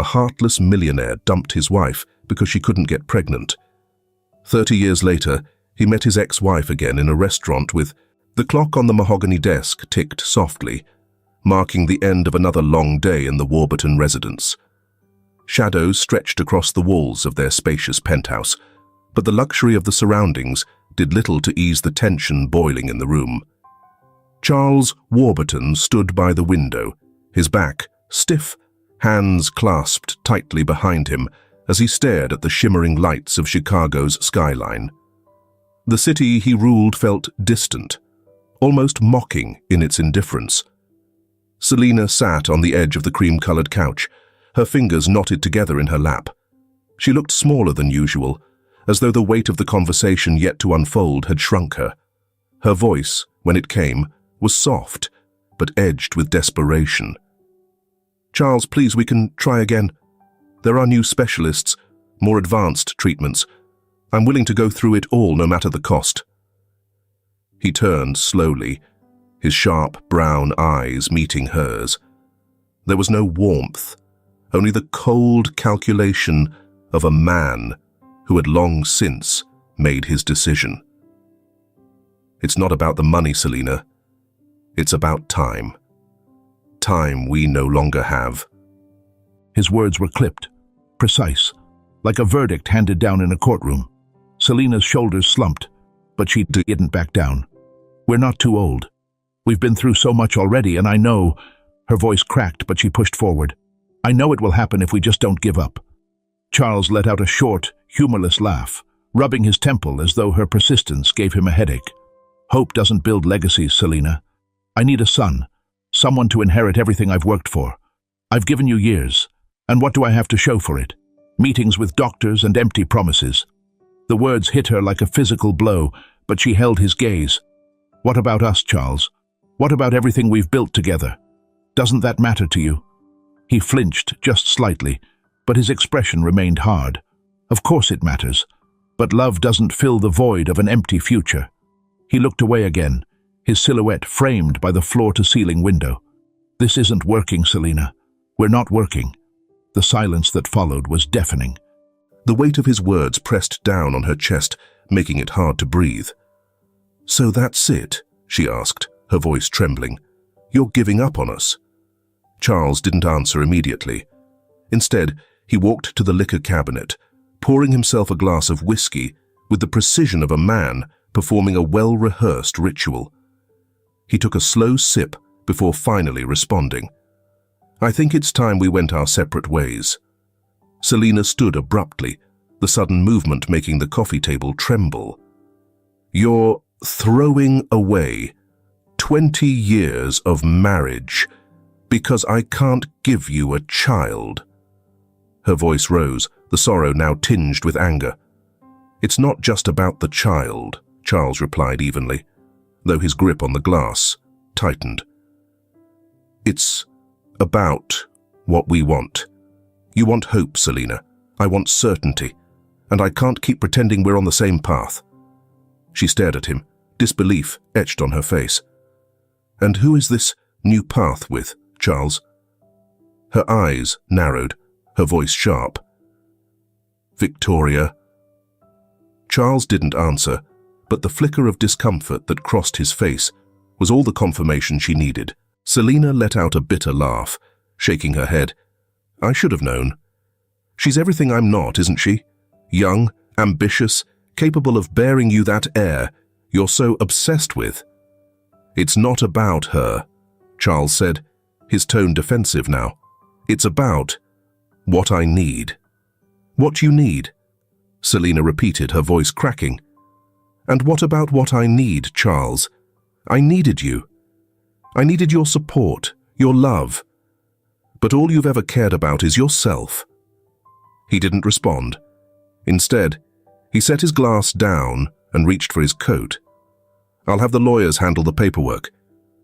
a heartless millionaire dumped his wife because she couldn't get pregnant. 30 years later, he met his ex-wife again in a restaurant with the clock on the mahogany desk ticked softly, marking the end of another long day in the Warburton residence. Shadows stretched across the walls of their spacious penthouse, but the luxury of the surroundings did little to ease the tension boiling in the room. Charles Warburton stood by the window, his back stiff, hands clasped tightly behind him as he stared at the shimmering lights of Chicago's skyline. The city he ruled felt distant, almost mocking in its indifference. Selina sat on the edge of the cream-colored couch, her fingers knotted together in her lap. She looked smaller than usual, as though the weight of the conversation yet to unfold had shrunk her. Her voice, when it came, was soft, but edged with desperation. "Charles, please, we can try again. There are new specialists, more advanced treatments. I'm willing to go through it all, no matter the cost." He turned slowly, his sharp brown eyes meeting hers. There was no warmth, only the cold calculation of a man who had long since made his decision. "It's not about the money, Selina. It's about time. Time we no longer have." His words were clipped, precise, like a verdict handed down in a courtroom. Selina's shoulders slumped, but she didn't back down. "We're not too old. We've been through so much already, and I know—" Her voice cracked, but she pushed forward. "I know it will happen if we just don't give up." Charles let out a short, humorless laugh, rubbing his temple as though her persistence gave him a headache. "Hope doesn't build legacies, Selina. I need a son, someone to inherit everything I've worked for. I've given you years, and what do I have to show for it? Meetings with doctors and empty promises." The words hit her like a physical blow, but she held his gaze. "What about us, Charles? What about everything we've built together? Doesn't that matter to you?" He flinched just slightly, but his expression remained hard. "Of course it matters, but love doesn't fill the void of an empty future." He looked away again, his silhouette framed by the floor-to-ceiling window. "This isn't working, Selina. We're not working." The silence that followed was deafening. The weight of his words pressed down on her chest, making it hard to breathe. "So that's it?" she asked, her voice trembling. "You're giving up on us?" Charles didn't answer immediately. Instead, he walked to the liquor cabinet, pouring himself a glass of whiskey with the precision of a man performing a well-rehearsed ritual. He took a slow sip before finally responding. "I think it's time we went our separate ways." Selina stood abruptly, the sudden movement making the coffee table tremble. "You're throwing away 20 years of marriage because I can't give you a child." Her voice rose, the sorrow now tinged with anger. "It's not just about the child," Charles replied evenly, though his grip on the glass tightened. "It's about what we want. You want hope, Selina. I want certainty, and I can't keep pretending we're on the same path." She stared at him, disbelief etched on her face. "And who is this new path with, Charles?" Her eyes narrowed, her voice sharp. "Victoria." Charles didn't answer, but the flicker of discomfort that crossed his face was all the confirmation she needed. Selina let out a bitter laugh, shaking her head. "I should have known. She's everything I'm not, isn't she? Young, ambitious, capable of bearing you that air you're so obsessed with." "It's not about her," Charles said, his tone defensive now. "It's about what I need." "What you need?" Selina repeated, her voice cracking. "And what about what I need, Charles? I needed you. I needed your support, your love. But all you've ever cared about is yourself." He didn't respond. Instead, he set his glass down and reached for his coat. "I'll have the lawyers handle the paperwork.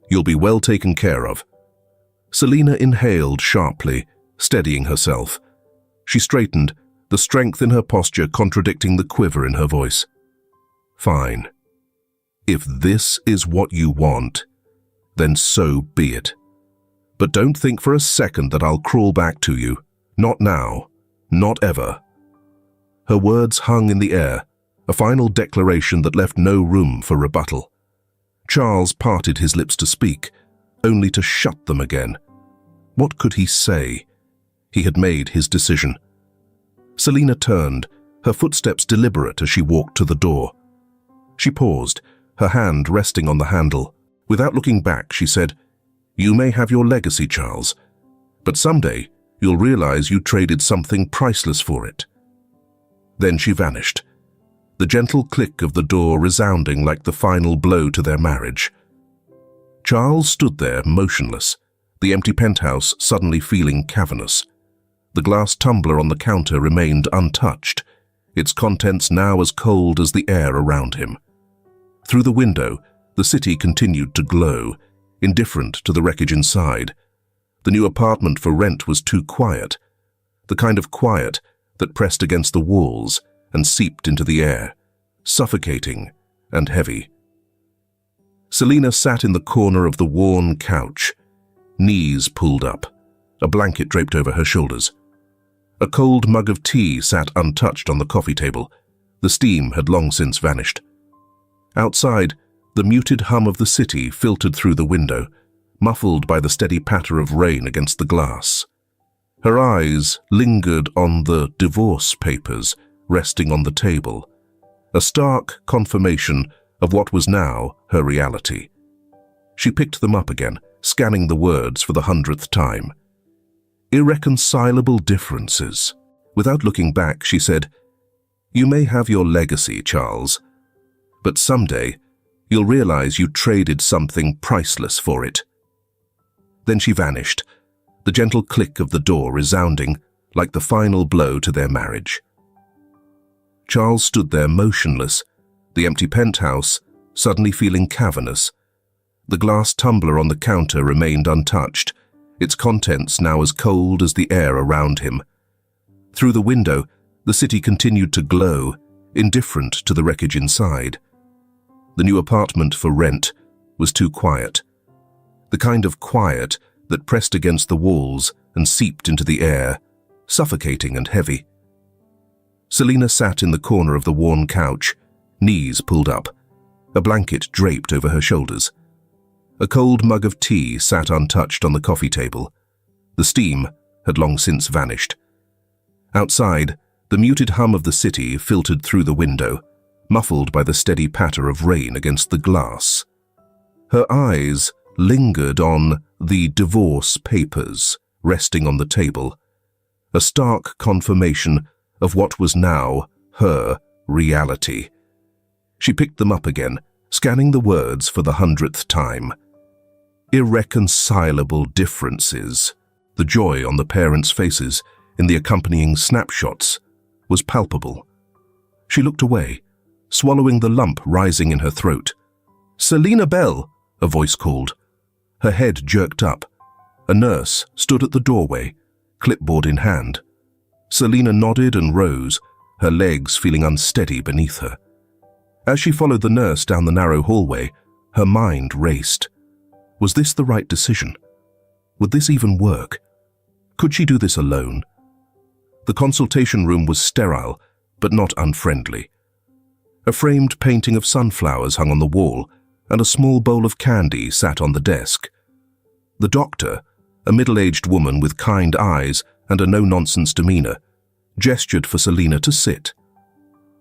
You'll be well taken care of." Selina inhaled sharply, steadying herself. She straightened, the strength in her posture contradicting the quiver in her voice. "Fine. If this is what you want, then so be it. But don't think for a second that I'll crawl back to you. Not now. Not ever. Her words hung in the air, a final declaration that left no room for rebuttal. Charles parted his lips to speak, only to shut them again. What could he say? He had made his decision. Selina turned, her footsteps deliberate as she walked to the door. She paused, her hand resting on the handle. Without looking back, she said, "You may have your legacy, Charles, but someday you'll realize you traded something priceless for it." Then she vanished, the gentle click of the door resounding like the final blow to their marriage. Charles stood there motionless, the empty penthouse suddenly feeling cavernous. The glass tumbler on the counter remained untouched, its contents now as cold as the air around him. Through the window, the city continued to glow, indifferent to the wreckage inside. The new apartment for rent was too quiet, the kind of quiet that pressed against the walls and seeped into the air, suffocating and heavy. Selina sat in the corner of the worn couch, knees pulled up, a blanket draped over her shoulders. A cold mug of tea sat untouched on the coffee table. The steam had long since vanished. Outside, the muted hum of the city filtered through the window, muffled by the steady patter of rain against the glass. Her eyes lingered on the divorce papers resting on the table, a stark confirmation of what was now her reality. She picked them up again, scanning the words for the 100th time. Irreconcilable differences. Without looking back, she said, "You may have your legacy, Charles, but someday you'll realize you traded something priceless for it." Then she vanished, the gentle click of the door resounding like the final blow to their marriage. Charles stood there motionless, the empty penthouse suddenly feeling cavernous. The glass tumbler on the counter remained untouched, its contents now as cold as the air around him. Through the window, the city continued to glow, indifferent to the wreckage inside. The new apartment for rent was too quiet, the kind of quiet that pressed against the walls and seeped into the air, suffocating and heavy. Selina sat in the corner of the worn couch, knees pulled up, a blanket draped over her shoulders. A cold mug of tea sat untouched on the coffee table. The steam had long since vanished. Outside, the muted hum of the city filtered through the window, muffled by the steady patter of rain against the glass. Her eyes lingered on the divorce papers resting on the table, a stark confirmation of what was now her reality. She picked them up again, scanning the words for the 100th time. Irreconcilable differences. The joy on the parents' faces in the accompanying snapshots was palpable. She looked away, swallowing the lump rising in her throat. "Selina Bell," a voice called. Her head jerked up. A nurse stood at the doorway, clipboard in hand. Selina nodded and rose, her legs feeling unsteady beneath her. As she followed the nurse down the narrow hallway, her mind raced. Was this the right decision? Would this even work? Could she do this alone? The consultation room was sterile, but not unfriendly. A framed painting of sunflowers hung on the wall, and a small bowl of candy sat on the desk. The doctor, a middle-aged woman with kind eyes and a no-nonsense demeanor, gestured for Selina to sit.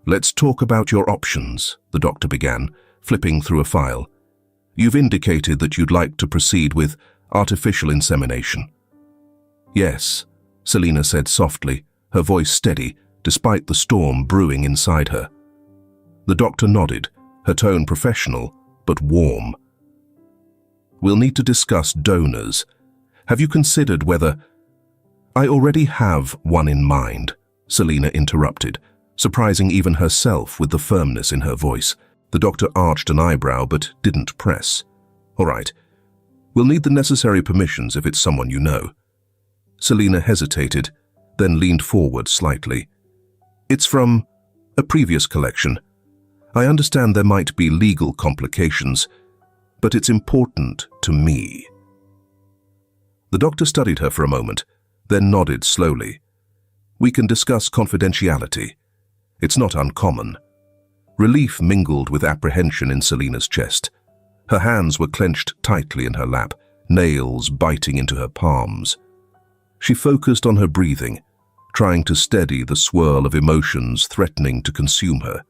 "Let's talk about your options," the doctor began, flipping through a file. "You've indicated that you'd like to proceed with artificial insemination." "Yes," Selina said softly, her voice steady, despite the storm brewing inside her. The doctor nodded, her tone professional, but warm. "We'll need to discuss donors. Have you considered whether—" "I already have one in mind," Selina interrupted, surprising even herself with the firmness in her voice. The doctor arched an eyebrow but didn't press. "All right. We'll need the necessary permissions if it's someone you know." Selina hesitated, then leaned forward slightly. "It's from a previous collection. I understand there might be legal complications, but it's important to me." The doctor studied her for a moment, then nodded slowly, We can discuss confidentiality. It's not uncommon. Relief mingled with apprehension in Selina's chest. Her hands were clenched tightly in her lap, nails biting into her palms. She focused on her breathing, trying to steady the swirl of emotions threatening to consume her.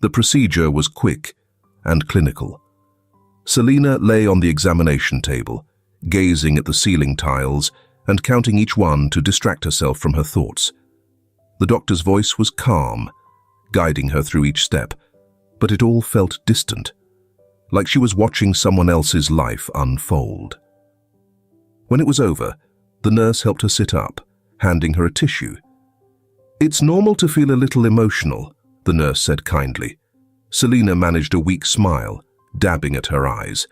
The procedure was quick and clinical. Selina lay on the examination table, gazing at the ceiling tiles and counting each one to distract herself from her thoughts. The doctor's voice was calm, guiding her through each step, but it all felt distant, like she was watching someone else's life unfold. When it was over, the nurse helped her sit up, handing her a tissue. "It's normal to feel a little emotional," the nurse said kindly. Selina managed a weak smile, dabbing at her eyes.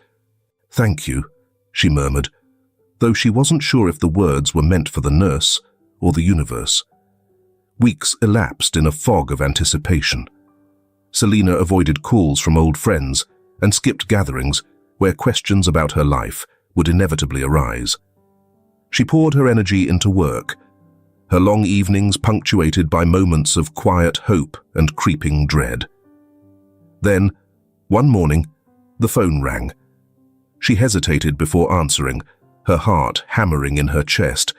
"Thank you," she murmured, though she wasn't sure if the words were meant for the nurse or the universe. Weeks elapsed in a fog of anticipation. Selina avoided calls from old friends and skipped gatherings where questions about her life would inevitably arise. She poured her energy into work, her long evenings punctuated by moments of quiet hope and creeping dread. Then, one morning, the phone rang. She hesitated before answering, her heart hammering in her chest.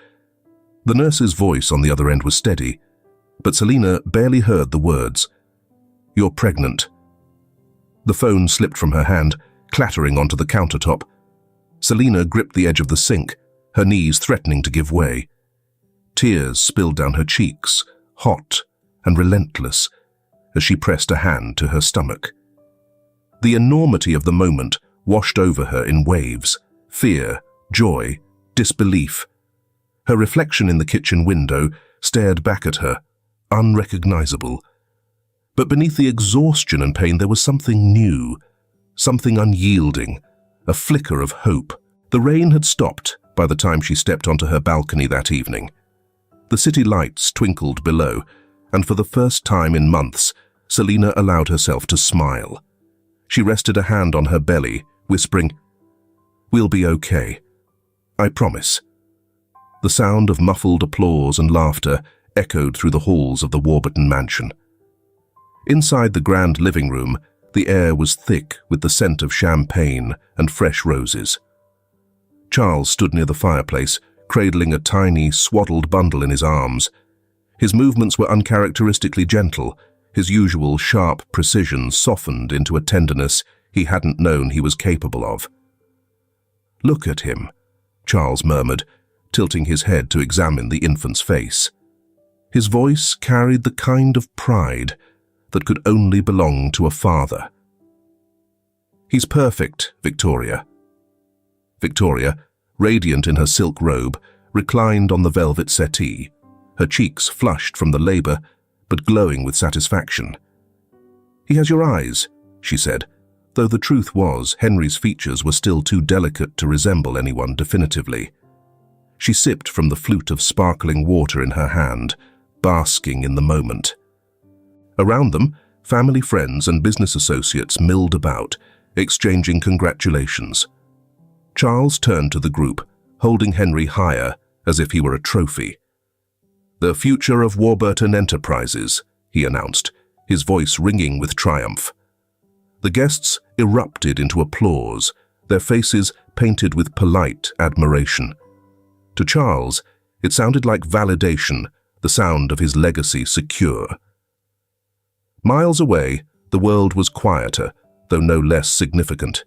The nurse's voice on the other end was steady, but Selina barely heard the words. "You're pregnant." The phone slipped from her hand, clattering onto the countertop. Selina gripped the edge of the sink, her knees threatening to give way. Tears spilled down her cheeks, hot and relentless, as she pressed a hand to her stomach. The enormity of the moment washed over her in waves: fear, joy, disbelief. Her reflection in the kitchen window stared back at her, unrecognizable. But beneath the exhaustion and pain there was something new, something unyielding, a flicker of hope. The rain had stopped by the time she stepped onto her balcony that evening. The city lights twinkled below, and for the first time in months, Selina allowed herself to smile. She rested a hand on her belly, whispering, "We'll be okay. I promise." The sound of muffled applause and laughter echoed through the halls of the Warburton mansion. Inside the grand living room, the air was thick with the scent of champagne and fresh roses. Charles stood near the fireplace, cradling a tiny, swaddled bundle in his arms. His movements were uncharacteristically gentle, his usual sharp precision softened into a tenderness he hadn't known he was capable of. "Look at him," Charles murmured, tilting his head to examine the infant's face. His voice carried the kind of pride that could only belong to a father. "He's perfect, Victoria." Victoria, radiant in her silk robe, reclined on the velvet settee, her cheeks flushed from the labor, but glowing with satisfaction. "He has your eyes," she said, though the truth was Henry's features were still too delicate to resemble anyone definitively. She sipped from the flute of sparkling water in her hand, basking in the moment. Around them, family friends and business associates milled about, exchanging congratulations. Charles turned to the group, holding Henry higher as if he were a trophy. "The future of Warburton Enterprises," he announced, his voice ringing with triumph. The guests erupted into applause, their faces painted with polite admiration. To Charles, it sounded like validation, the sound of his legacy secure. Miles away, the world was quieter, though no less significant.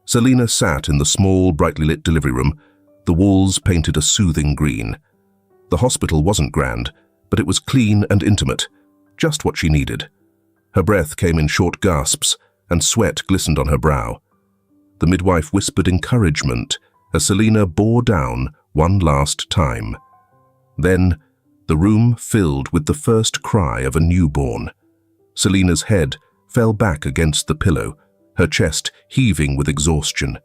Selina sat in the small, brightly lit delivery room, the walls painted a soothing green. The hospital wasn't grand, but it was clean and intimate, just what she needed. Her breath came in short gasps, and sweat glistened on her brow. The midwife whispered encouragement as Selina bore down one last time. Then, the room filled with the first cry of a newborn. Selina's head fell back against the pillow, her chest heaving with exhaustion.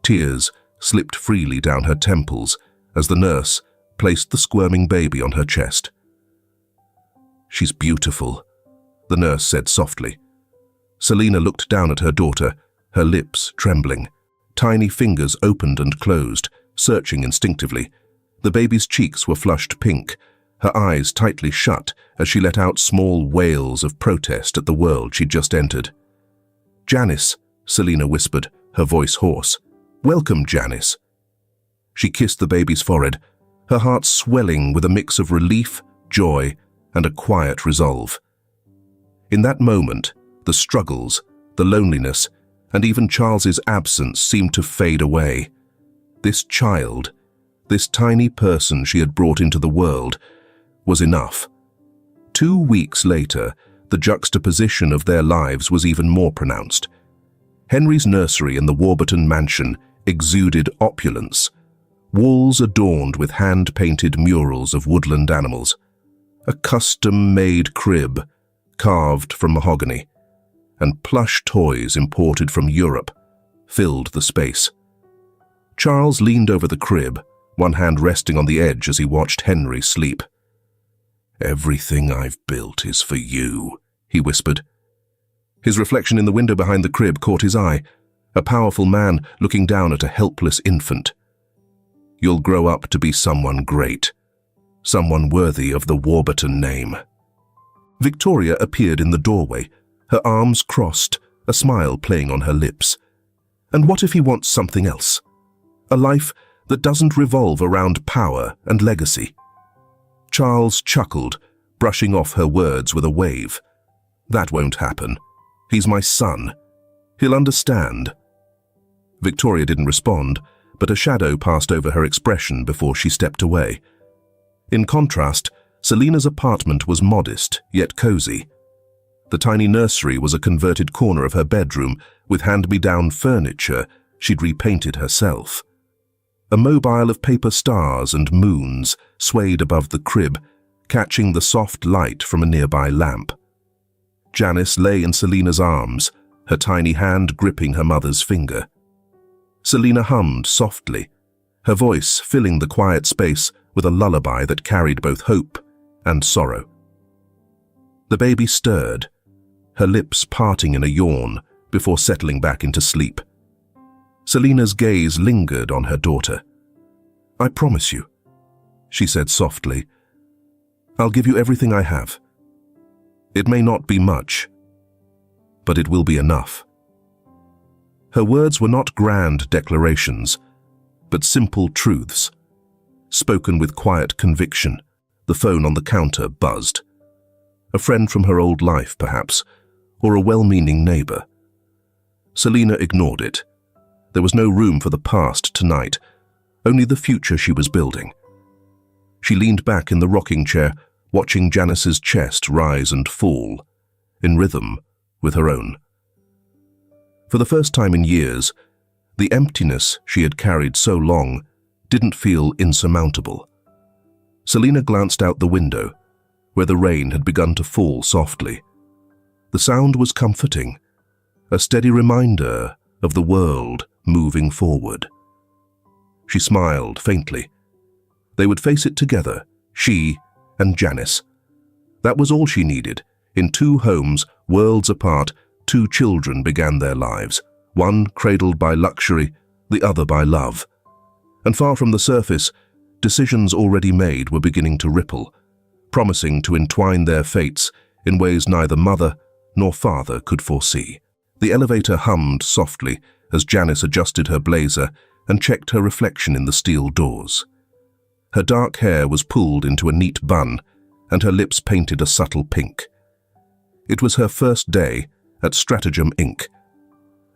Tears slipped freely down her temples as the nurse placed the squirming baby on her chest. "She's beautiful," the nurse said softly. Selina looked down at her daughter, her lips trembling. Tiny fingers opened and closed, searching instinctively. The baby's cheeks were flushed pink, her eyes tightly shut as she let out small wails of protest at the world she'd just entered. "Janice," Selina whispered, her voice hoarse. "Welcome, Janice." She kissed the baby's forehead, her heart swelling with a mix of relief, joy, and a quiet resolve. In that moment, the struggles, the loneliness, and even Charles's absence seemed to fade away. This child, this tiny person she had brought into the world, was enough. 2 weeks later, the juxtaposition of their lives was even more pronounced. Henry's nursery in the Warburton mansion exuded opulence, walls adorned with hand-painted murals of woodland animals, a custom-made crib carved from mahogany, and plush toys imported from Europe filled the space. Charles leaned over the crib, one hand resting on the edge as he watched Henry sleep. "Everything I've built is for you," he whispered. His reflection in the window behind the crib caught his eye, a powerful man looking down at a helpless infant. "You'll grow up to be someone great, someone worthy of the Warburton name." Victoria appeared in the doorway, her arms crossed, a smile playing on her lips. And what if he wants something else? A life that doesn't revolve around power and legacy. Charles chuckled, brushing off her words with a wave. "That won't happen. He's my son. He'll understand." Victoria didn't respond, but a shadow passed over her expression before she stepped away. In contrast, Selina's apartment was modest, yet cozy. The tiny nursery was a converted corner of her bedroom with hand-me-down furniture she'd repainted herself. A mobile of paper stars and moons swayed above the crib, catching the soft light from a nearby lamp. Janice lay in Selina's arms, her tiny hand gripping her mother's finger. Selina hummed softly, her voice filling the quiet space with a lullaby that carried both hope and sorrow. The baby stirred, her lips parting in a yawn before settling back into sleep. Selina's gaze lingered on her daughter. "I promise you," she said softly, "I'll give you everything I have. It may not be much, but it will be enough." Her words were not grand declarations, but simple truths. Spoken with quiet conviction, the phone on the counter buzzed. A friend from her old life, perhaps, or a well-meaning neighbor. Selina ignored it. There was no room for the past tonight, only the future she was building. She leaned back in the rocking chair, watching Janice's chest rise and fall, in rhythm with her own. For the first time in years, the emptiness she had carried so long didn't feel insurmountable. Selina glanced out the window, where the rain had begun to fall softly. The sound was comforting, a steady reminder of the world moving forward. She smiled faintly. They would face it together, she and Janice. That was all she needed. In 2 homes, worlds apart, 2 children began their lives, one cradled by luxury, the other by love. And far from the surface, decisions already made were beginning to ripple, promising to entwine their fates in ways neither mother nor father could foresee. The elevator hummed softly as Janice adjusted her blazer and checked her reflection in the steel doors. Her dark hair was pulled into a neat bun, and her lips painted a subtle pink. It was her first day at Stratagem Inc.,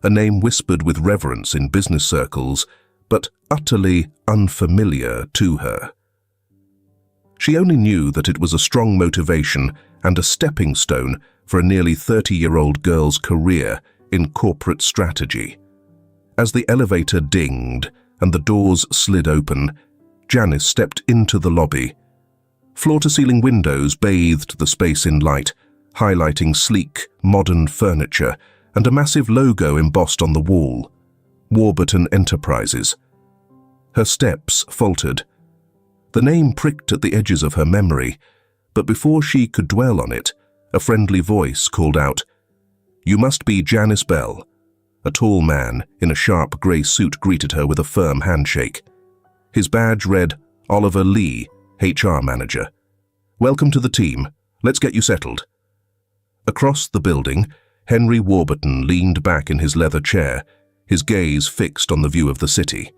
a name whispered with reverence in business circles, but utterly unfamiliar to her. She only knew that it was a strong motivation and a stepping stone for a nearly 30-year-old girl's career in corporate strategy. As the elevator dinged and the doors slid open, Janice stepped into the lobby. Floor-to-ceiling windows bathed the space in light, highlighting sleek, modern furniture and a massive logo embossed on the wall, Warburton Enterprises. Her steps faltered. The name pricked at the edges of her memory, but before she could dwell on it, a friendly voice called out, "You must be Janice Bell." A tall man in a sharp grey suit greeted her with a firm handshake. His badge read, "Oliver Lee, HR Manager." Welcome to the team. Let's get you settled." Across the building, Henry Warburton leaned back in his leather chair, his gaze fixed on the view of the city.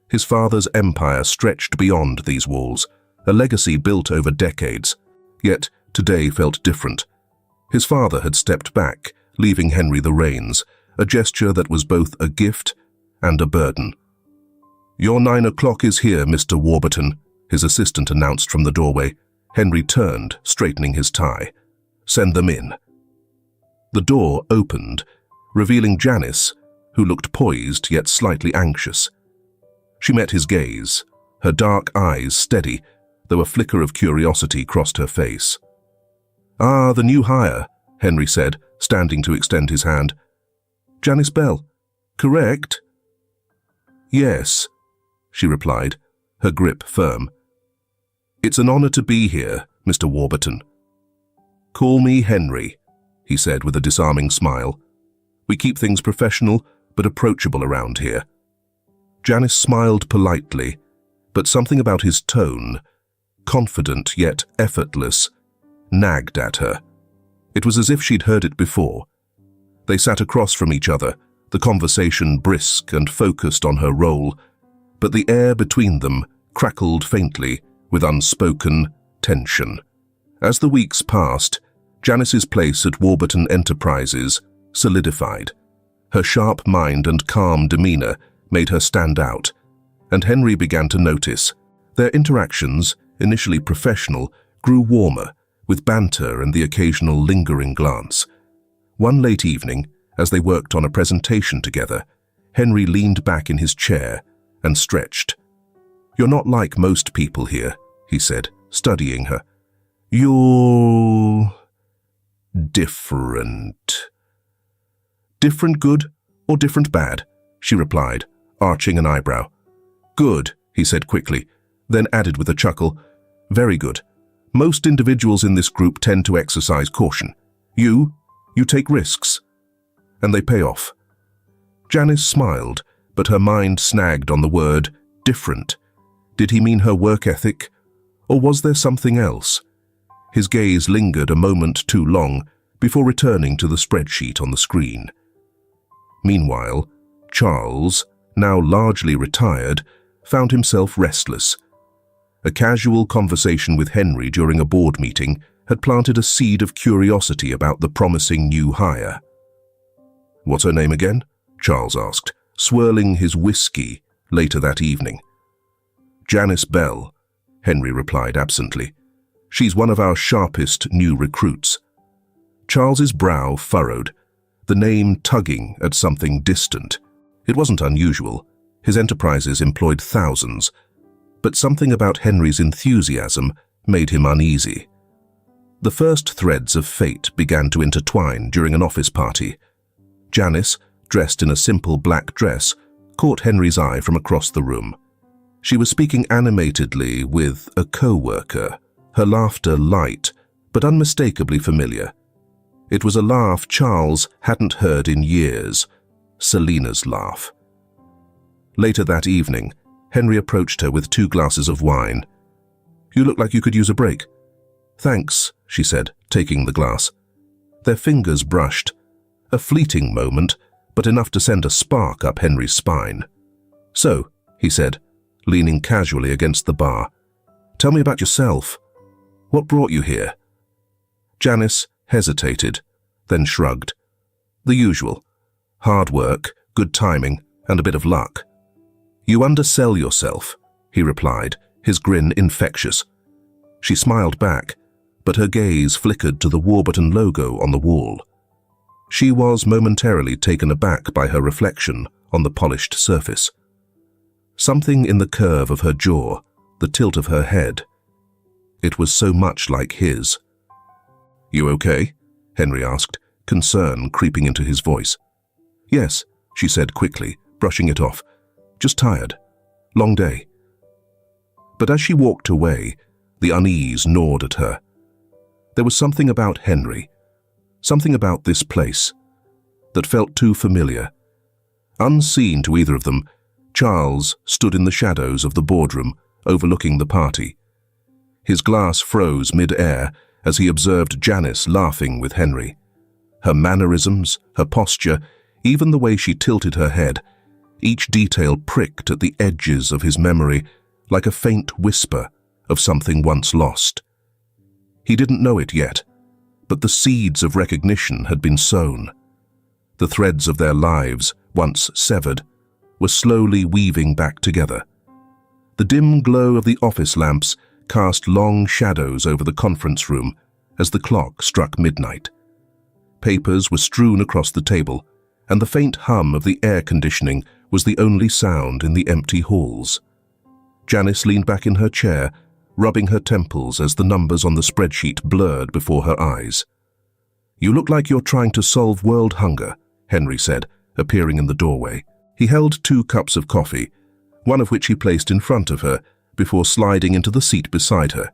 His father's empire stretched beyond these walls, a legacy built over decades, yet today felt different. His father had stepped back, leaving Henry the reins, a gesture that was both a gift and a burden. "Your 9 o'clock is here, Mr. Warburton," his assistant announced from the doorway. Henry turned, straightening his tie. "Send them in." The door opened, revealing Janice, who looked poised yet slightly anxious. She met his gaze, her dark eyes steady, though a flicker of curiosity crossed her face. "Ah, the new hire," Henry said, standing to extend his hand. "Janice Bell, correct?" "Yes," she replied, her grip firm. "It's an honor to be here, Mr. Warburton." "Call me Henry," he said with a disarming smile. "We keep things professional but approachable around here." Janice smiled politely, but something about his tone, confident yet effortless, nagged at her. It was as if she'd heard it before. They sat across from each other, the conversation brisk and focused on her role, but the air between them crackled faintly with unspoken tension. As the weeks passed, Janice's place at Warburton Enterprises solidified. Her sharp mind and calm demeanor made her stand out, and Henry began to notice. Their interactions, initially professional, grew warmer, with banter and the occasional lingering glance. One late evening, as they worked on a presentation together, Henry leaned back in his chair and stretched. "You're not like most people here," he said, studying her. "You're different." "Different good or different bad?" she replied, arching an eyebrow. "Good," he said quickly, then added with a chuckle, "Very good. Most individuals in this group tend to exercise caution. You take risks, and they pay off." Janice smiled, but her mind snagged on the word different. Did he mean her work ethic, or was there something else? His gaze lingered a moment too long before returning to the spreadsheet on the screen. Meanwhile, Charles, now largely retired, found himself restless. A casual conversation with Henry during a board meeting had planted a seed of curiosity about the promising new hire. "What's her name again?" Charles asked, swirling his whiskey later that evening. "Janice Bell," Henry replied absently. "She's one of our sharpest new recruits." Charles's brow furrowed, the name tugging at something distant. It wasn't unusual. His enterprises employed thousands, but something about Henry's enthusiasm made him uneasy. The first threads of fate began to intertwine during an office party. Janice, dressed in a simple black dress, caught Henry's eye from across the room. She was speaking animatedly with a co-worker, her laughter light but unmistakably familiar. It was a laugh Charles hadn't heard in years, Selina's laugh. Later that evening, Henry approached her with 2 glasses of wine. "You look like you could use a break." "Thanks," she said, taking the glass. Their fingers brushed. A fleeting moment, but enough to send a spark up Henry's spine. "So," he said, leaning casually against the bar, "tell me about yourself. What brought you here?" Janice hesitated, then shrugged. "The usual. Hard work, good timing, and a bit of luck." "You undersell yourself," he replied, his grin infectious. She smiled back, but her gaze flickered to the Warburton logo on the wall. She was momentarily taken aback by her reflection on the polished surface. Something in the curve of her jaw, the tilt of her head. It was so much like his. "You okay?" Henry asked, concern creeping into his voice. "Yes," she said quickly, brushing it off. "Just tired. Long day." But as she walked away, the unease gnawed at her. There was something about Henry, something about this place, that felt too familiar. Unseen to either of them, Charles stood in the shadows of the boardroom, overlooking the party. His glass froze mid-air as he observed Janice laughing with Henry. Her mannerisms, her posture, even the way she tilted her head, each detail pricked at the edges of his memory like a faint whisper of something once lost. He didn't know it yet, but the seeds of recognition had been sown. The threads of their lives, once severed, were slowly weaving back together. The dim glow of the office lamps cast long shadows over the conference room as the clock struck midnight. Papers were strewn across the table, and the faint hum of the air conditioning was the only sound in the empty halls. Janice leaned back in her chair, rubbing her temples as the numbers on the spreadsheet blurred before her eyes. "You look like you're trying to solve world hunger," Henry said, appearing in the doorway. He held 2 cups of coffee, one of which he placed in front of her before sliding into the seat beside her.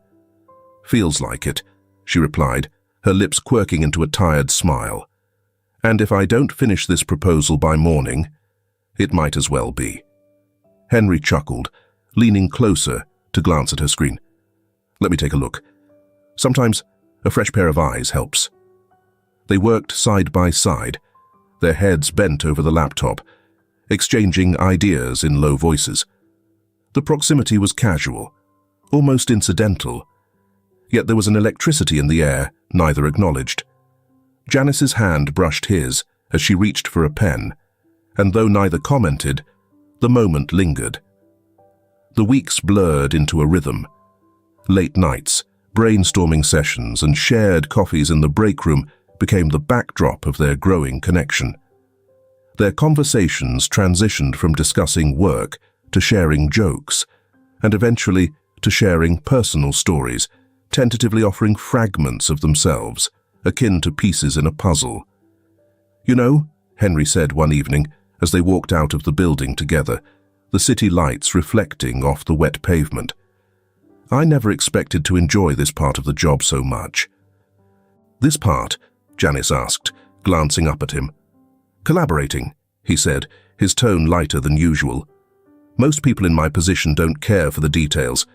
"Feels like it," she replied, her lips quirking into a tired smile. "And if I don't finish this proposal by morning, it might as well be." Henry chuckled, leaning closer to glance at her screen. "Let me take a look. Sometimes a fresh pair of eyes helps." They worked side by side, their heads bent over the laptop, exchanging ideas in low voices. The proximity was casual, almost incidental, yet there was an electricity in the air neither acknowledged. Janice's hand brushed his as she reached for a pen, and though neither commented, the moment lingered. The weeks blurred into a rhythm. Late nights, brainstorming sessions, and shared coffees in the break room became the backdrop of their growing connection. Their conversations transitioned from discussing work to sharing jokes, and eventually to sharing personal stories, tentatively offering fragments of themselves, akin to pieces in a puzzle. "You know," Henry said one evening as they walked out of the building together, the city lights reflecting off the wet pavement, "I never expected to enjoy this part of the job so much." "This part?" Janice asked, glancing up at him. "Collaborating," he said, his tone lighter than usual. "Most people in my position don't care for the details.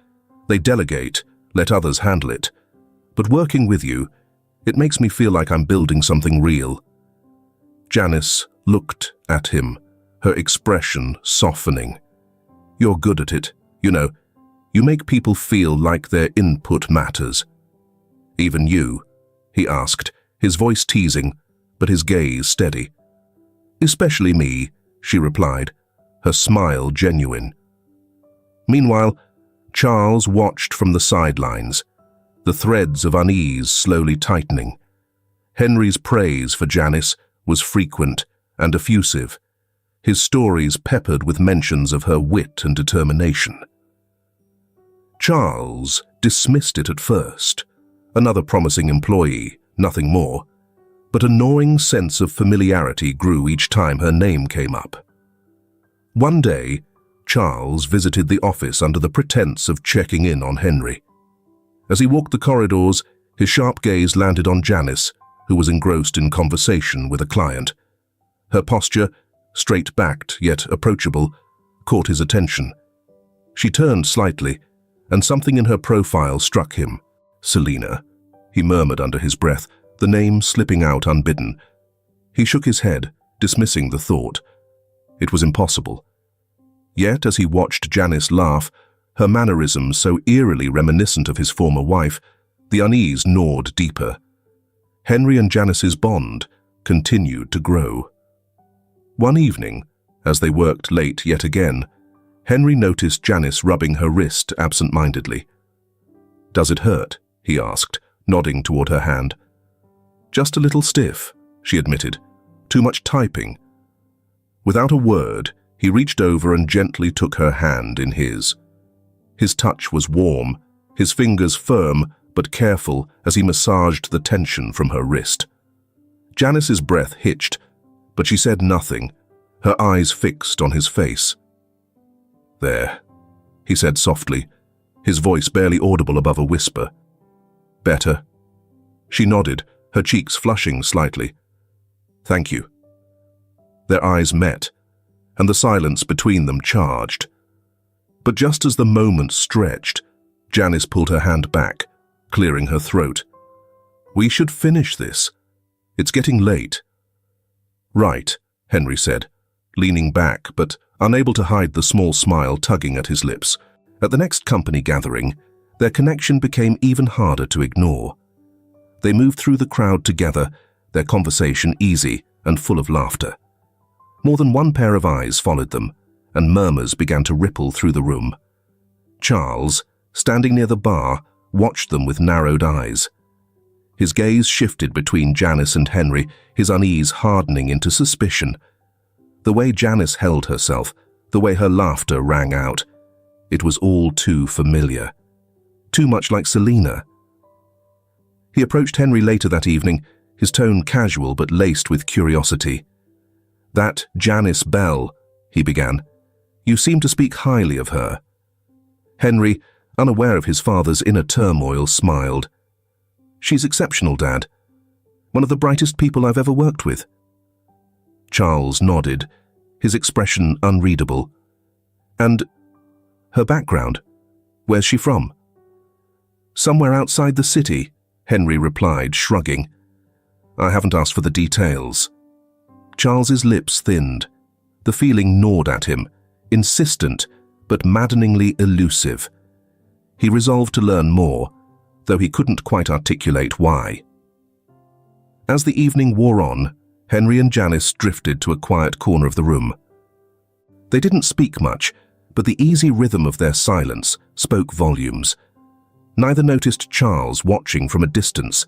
They delegate, let others handle it. But working with you, it makes me feel like I'm building something real." Janice looked at him, her expression softening. "You're good at it, you know. You make people feel like their input matters." "Even you?" he asked, his voice teasing, but his gaze steady. "Especially me," she replied, her smile genuine. Meanwhile, Charles watched from the sidelines, the threads of unease slowly tightening. Henry's praise for Janice was frequent and effusive, his stories peppered with mentions of her wit and determination. Charles dismissed it at first, another promising employee, nothing more, but a gnawing sense of familiarity grew each time her name came up. One day, Charles visited the office under the pretense of checking in on Henry. As he walked the corridors, his sharp gaze landed on Janice, who was engrossed in conversation with a client. Her posture, straight-backed yet approachable, caught his attention. She turned slightly, and something in her profile struck him. "Selena," he murmured under his breath, the name slipping out unbidden. He shook his head, dismissing the thought. It was impossible. Yet, as he watched Janice laugh, her mannerisms so eerily reminiscent of his former wife, the unease gnawed deeper. Henry and Janice's bond continued to grow. One evening, as they worked late yet again, Henry noticed Janice rubbing her wrist absent-mindedly. "Does it hurt?" he asked, nodding toward her hand. "Just a little stiff," she admitted. "Too much typing." Without a word, he reached over and gently took her hand in his. His touch was warm, his fingers firm but careful as he massaged the tension from her wrist. Janice's breath hitched, but she said nothing, her eyes fixed on his face. "There," he said softly, his voice barely audible above a whisper. "Better?" She nodded, her cheeks flushing slightly. "Thank you." Their eyes met, and the silence between them charged. But just as the moment stretched, Janice pulled her hand back, clearing her throat. "We should finish this. It's getting late." "Right," Henry said, leaning back but unable to hide the small smile tugging at his lips. At the next company gathering, their connection became even harder to ignore. They moved through the crowd together, their conversation easy and full of laughter. More than one pair of eyes followed them, and murmurs began to ripple through the room. Charles, standing near the bar, watched them with narrowed eyes. His gaze shifted between Janice and Henry, his unease hardening into suspicion. The way Janice held herself, the way her laughter rang out, it was all too familiar. Too much like Selina. He approached Henry later that evening, his tone casual but laced with curiosity. "That Janice Bell," he began. "You seem to speak highly of her." Henry, unaware of his father's inner turmoil, smiled. "She's exceptional, Dad. One of the brightest people I've ever worked with." Charles nodded, his expression unreadable. "And her background? Where's she from?" "Somewhere outside the city," Henry replied, shrugging. "I haven't asked for the details." Charles's lips thinned. The feeling gnawed at him, insistent but maddeningly elusive. He resolved to learn more, though he couldn't quite articulate why. As the evening wore on, Henry and Janice drifted to a quiet corner of the room. They didn't speak much, but the easy rhythm of their silence spoke volumes. Neither noticed Charles watching from a distance,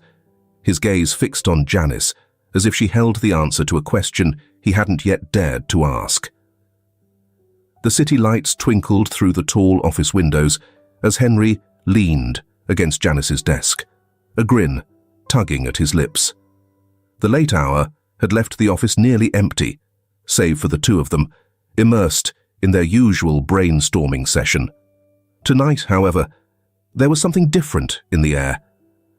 his gaze fixed on Janice, as if she held the answer to a question he hadn't yet dared to ask. The city lights twinkled through the tall office windows as Henry leaned against Janice's desk, a grin tugging at his lips. The late hour had left the office nearly empty, save for the two of them, immersed in their usual brainstorming session. Tonight, however, there was something different in the air,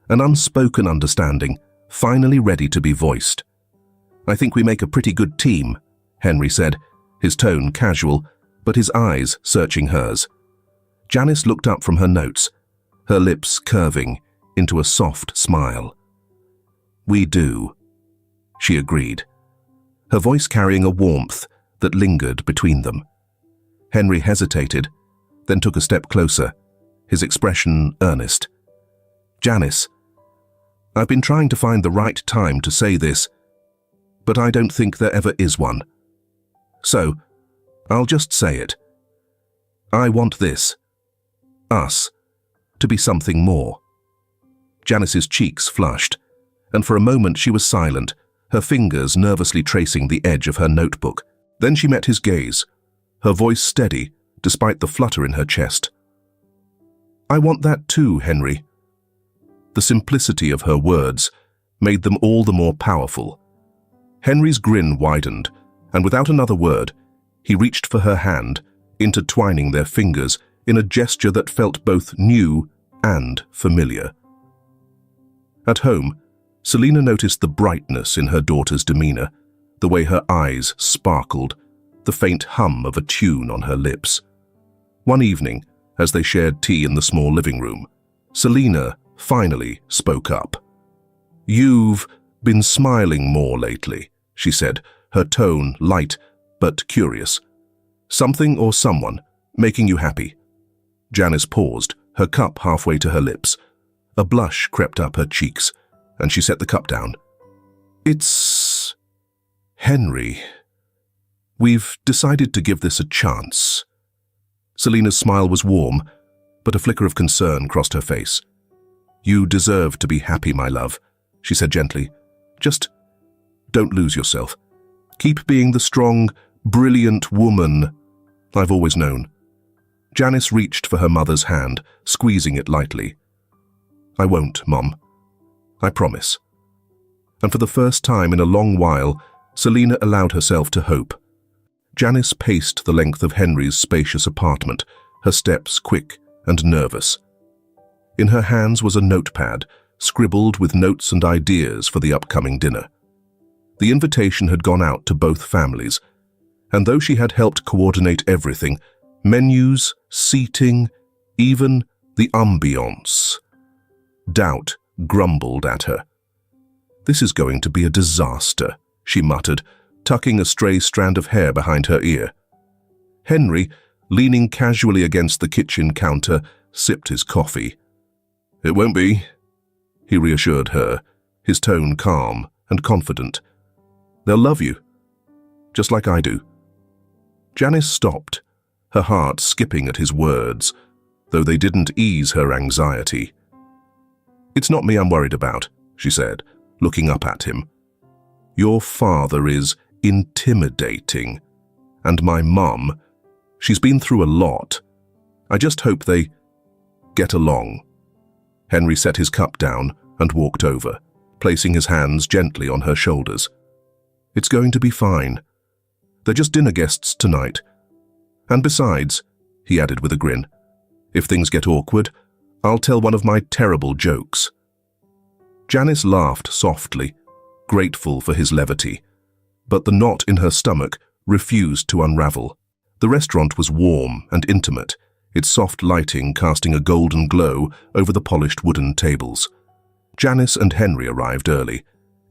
an unspoken understanding, finally ready to be voiced. "I think we make a pretty good team," Henry said, his tone casual, but his eyes searching hers. Janice looked up from her notes, her lips curving into a soft smile. "We do," she agreed, her voice carrying a warmth that lingered between them. Henry hesitated, then took a step closer, his expression earnest. "Janice, I've been trying to find the right time to say this, but I don't think there ever is one. So, I'll just say it. I want this, us, to be something more." Janice's cheeks flushed, and for a moment she was silent, her fingers nervously tracing the edge of her notebook. Then she met his gaze, her voice steady despite the flutter in her chest. "I want that too, Henry." The simplicity of her words made them all the more powerful. Henry's grin widened, and without another word, he reached for her hand, intertwining their fingers in a gesture that felt both new and familiar. At home, Selina noticed the brightness in her daughter's demeanor, the way her eyes sparkled, the faint hum of a tune on her lips. One evening, as they shared tea in the small living room, Selina finally spoke up. "You've been smiling more lately," she said, her tone light but curious. "Something or someone making you happy?" Janice paused, her cup halfway to her lips. A blush crept up her cheeks, and she set the cup down. "It's Henry. We've decided to give this a chance." Selina's smile was warm, but a flicker of concern crossed her face. "You deserve to be happy, my love," she said gently. "Just don't lose yourself. Keep being the strong, brilliant woman I've always known." Janice reached for her mother's hand, squeezing it lightly. "I won't, Mom. I promise." And for the first time in a long while, Selina allowed herself to hope. Janice paced the length of Henry's spacious apartment, her steps quick and nervous. In her hands was a notepad, scribbled with notes and ideas for the upcoming dinner. The invitation had gone out to both families, and though she had helped coordinate everything, menus, seating, even The ambiance. Doubt grumbled at her. "This is going to be a disaster," she muttered, tucking a stray strand of hair behind her ear. Henry, leaning casually against the kitchen counter, sipped his coffee. "It won't be," he reassured her, his tone calm and confident. "They'll love you, just like I do." Janice stopped, her heart skipping at his words, though they didn't ease her anxiety. "It's not me I'm worried about," she said, looking up at him. "Your father is intimidating, and my mum, she's been through a lot. I just hope they get along." Henry set his cup down and walked over, placing his hands gently on her shoulders. "It's going to be fine. They're just dinner guests tonight. And besides," he added with a grin, "if things get awkward, I'll tell one of my terrible jokes." Janice laughed softly, grateful for his levity, but the knot in her stomach refused to unravel. The restaurant was warm and intimate, its soft lighting casting a golden glow over the polished wooden tables. Janice and Henry arrived early,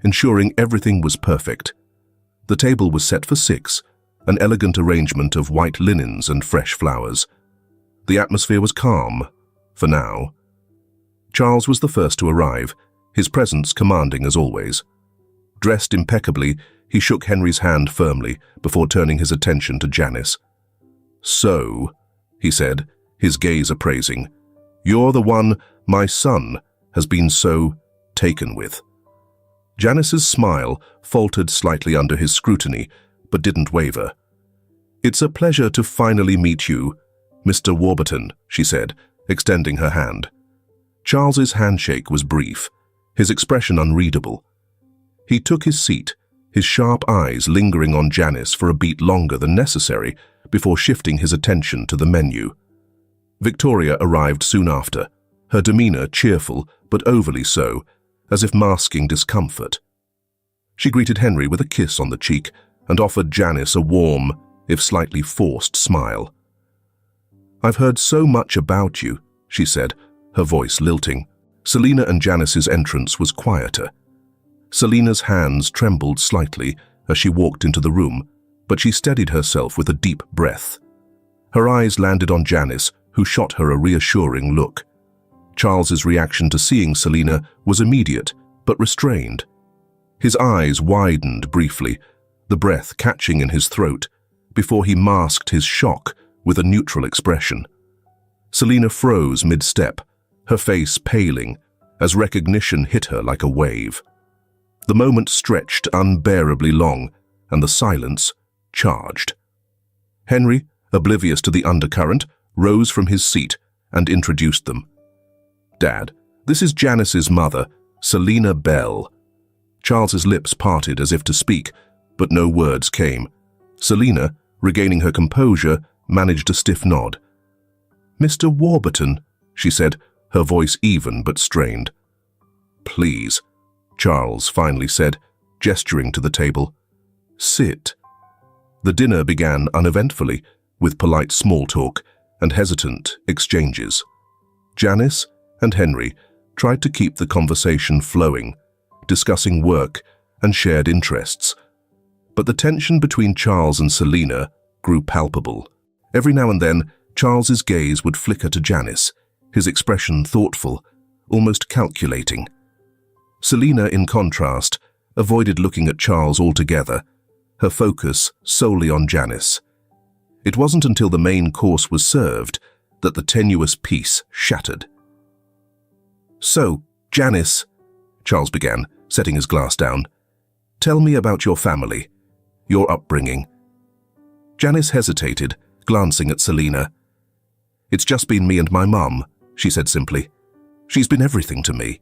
ensuring everything was perfect. The table was set for 6, an elegant arrangement of white linens and fresh flowers. The atmosphere was calm, for now. Charles was the first to arrive, his presence commanding as always. Dressed impeccably, he shook Henry's hand firmly before turning his attention to Janice. "So," he said, his gaze appraising, "you're the one my son has been so taken with." Janice's smile faltered slightly under his scrutiny, but didn't waver. "It's a pleasure to finally meet you, Mr. Warburton," she said, extending her hand. Charles's handshake was brief, his expression unreadable. He took his seat, his sharp eyes lingering on Janice for a beat longer than necessary before shifting his attention to the menu. Victoria arrived soon after, her demeanor cheerful but overly so, as if masking discomfort. She greeted Henry with a kiss on the cheek and offered Janice a warm, if slightly forced, smile. "I've heard so much about you," she said, her voice lilting. Selina and Janice's entrance was quieter. Selina's hands trembled slightly as she walked into the room, but she steadied herself with a deep breath. Her eyes landed on Janice, who shot her a reassuring look. Charles's reaction to seeing Selina was immediate, but restrained. His eyes widened briefly, the breath catching in his throat, before he masked his shock with a neutral expression. Selina froze mid-step, her face paling, as recognition hit her like a wave. The moment stretched unbearably long, and the silence charged. Henry, oblivious to the undercurrent, rose from his seat and introduced them. "Dad, this is Janice's mother, Selina Bell." Charles's lips parted as if to speak, but no words came. Selina, regaining her composure, managed a stiff nod. "Mr. Warburton," she said, her voice even but strained. "Please," Charles finally said, gesturing to the table. "Sit." The dinner began uneventfully, with polite small talk and hesitant exchanges. Janice and Henry tried to keep the conversation flowing, discussing work and shared interests. But the tension between Charles and Selina grew palpable. Every now and then, Charles's gaze would flicker to Janice, his expression thoughtful, almost calculating. Selina, in contrast, avoided looking at Charles altogether, her focus solely on Janice. It wasn't until the main course was served that the tenuous peace shattered. "So, Janice," Charles began, setting his glass down, "tell me about your family, your upbringing." Janice hesitated, glancing at Selina. "It's just been me and my mum," she said simply. "She's been everything to me."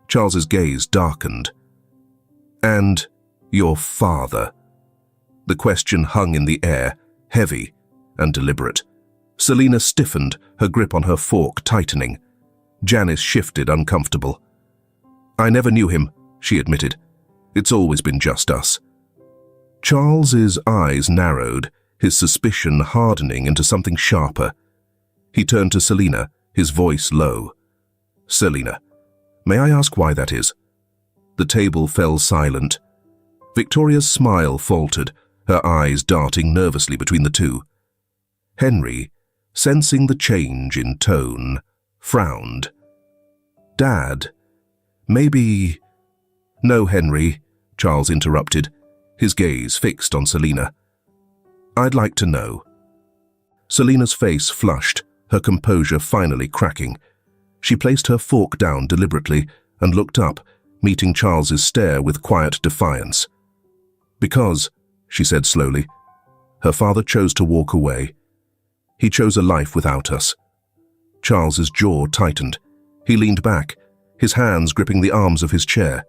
Charles's gaze darkened. "And your father?" The question hung in the air, heavy and deliberate. Selina stiffened, her grip on her fork tightening. Janice shifted, uncomfortable. "I never knew him," she admitted. "It's always been just us." Charles's eyes narrowed, his suspicion hardening into something sharper. He turned to Selina, his voice low. "Selina, may I ask why that is?" The table fell silent. Victoria's smile faltered, her eyes darting nervously between the two. Henry, sensing the change in tone, frowned. "Dad, maybe—" "No, Henry," Charles interrupted, his gaze fixed on Selina. "I'd like to know." Selina's face flushed, her composure finally cracking. She placed her fork down deliberately and looked up, meeting Charles's stare with quiet defiance. "Because," she said slowly, "her father chose to walk away. He chose a life without us." Charles's jaw tightened. He leaned back, his hands gripping the arms of his chair.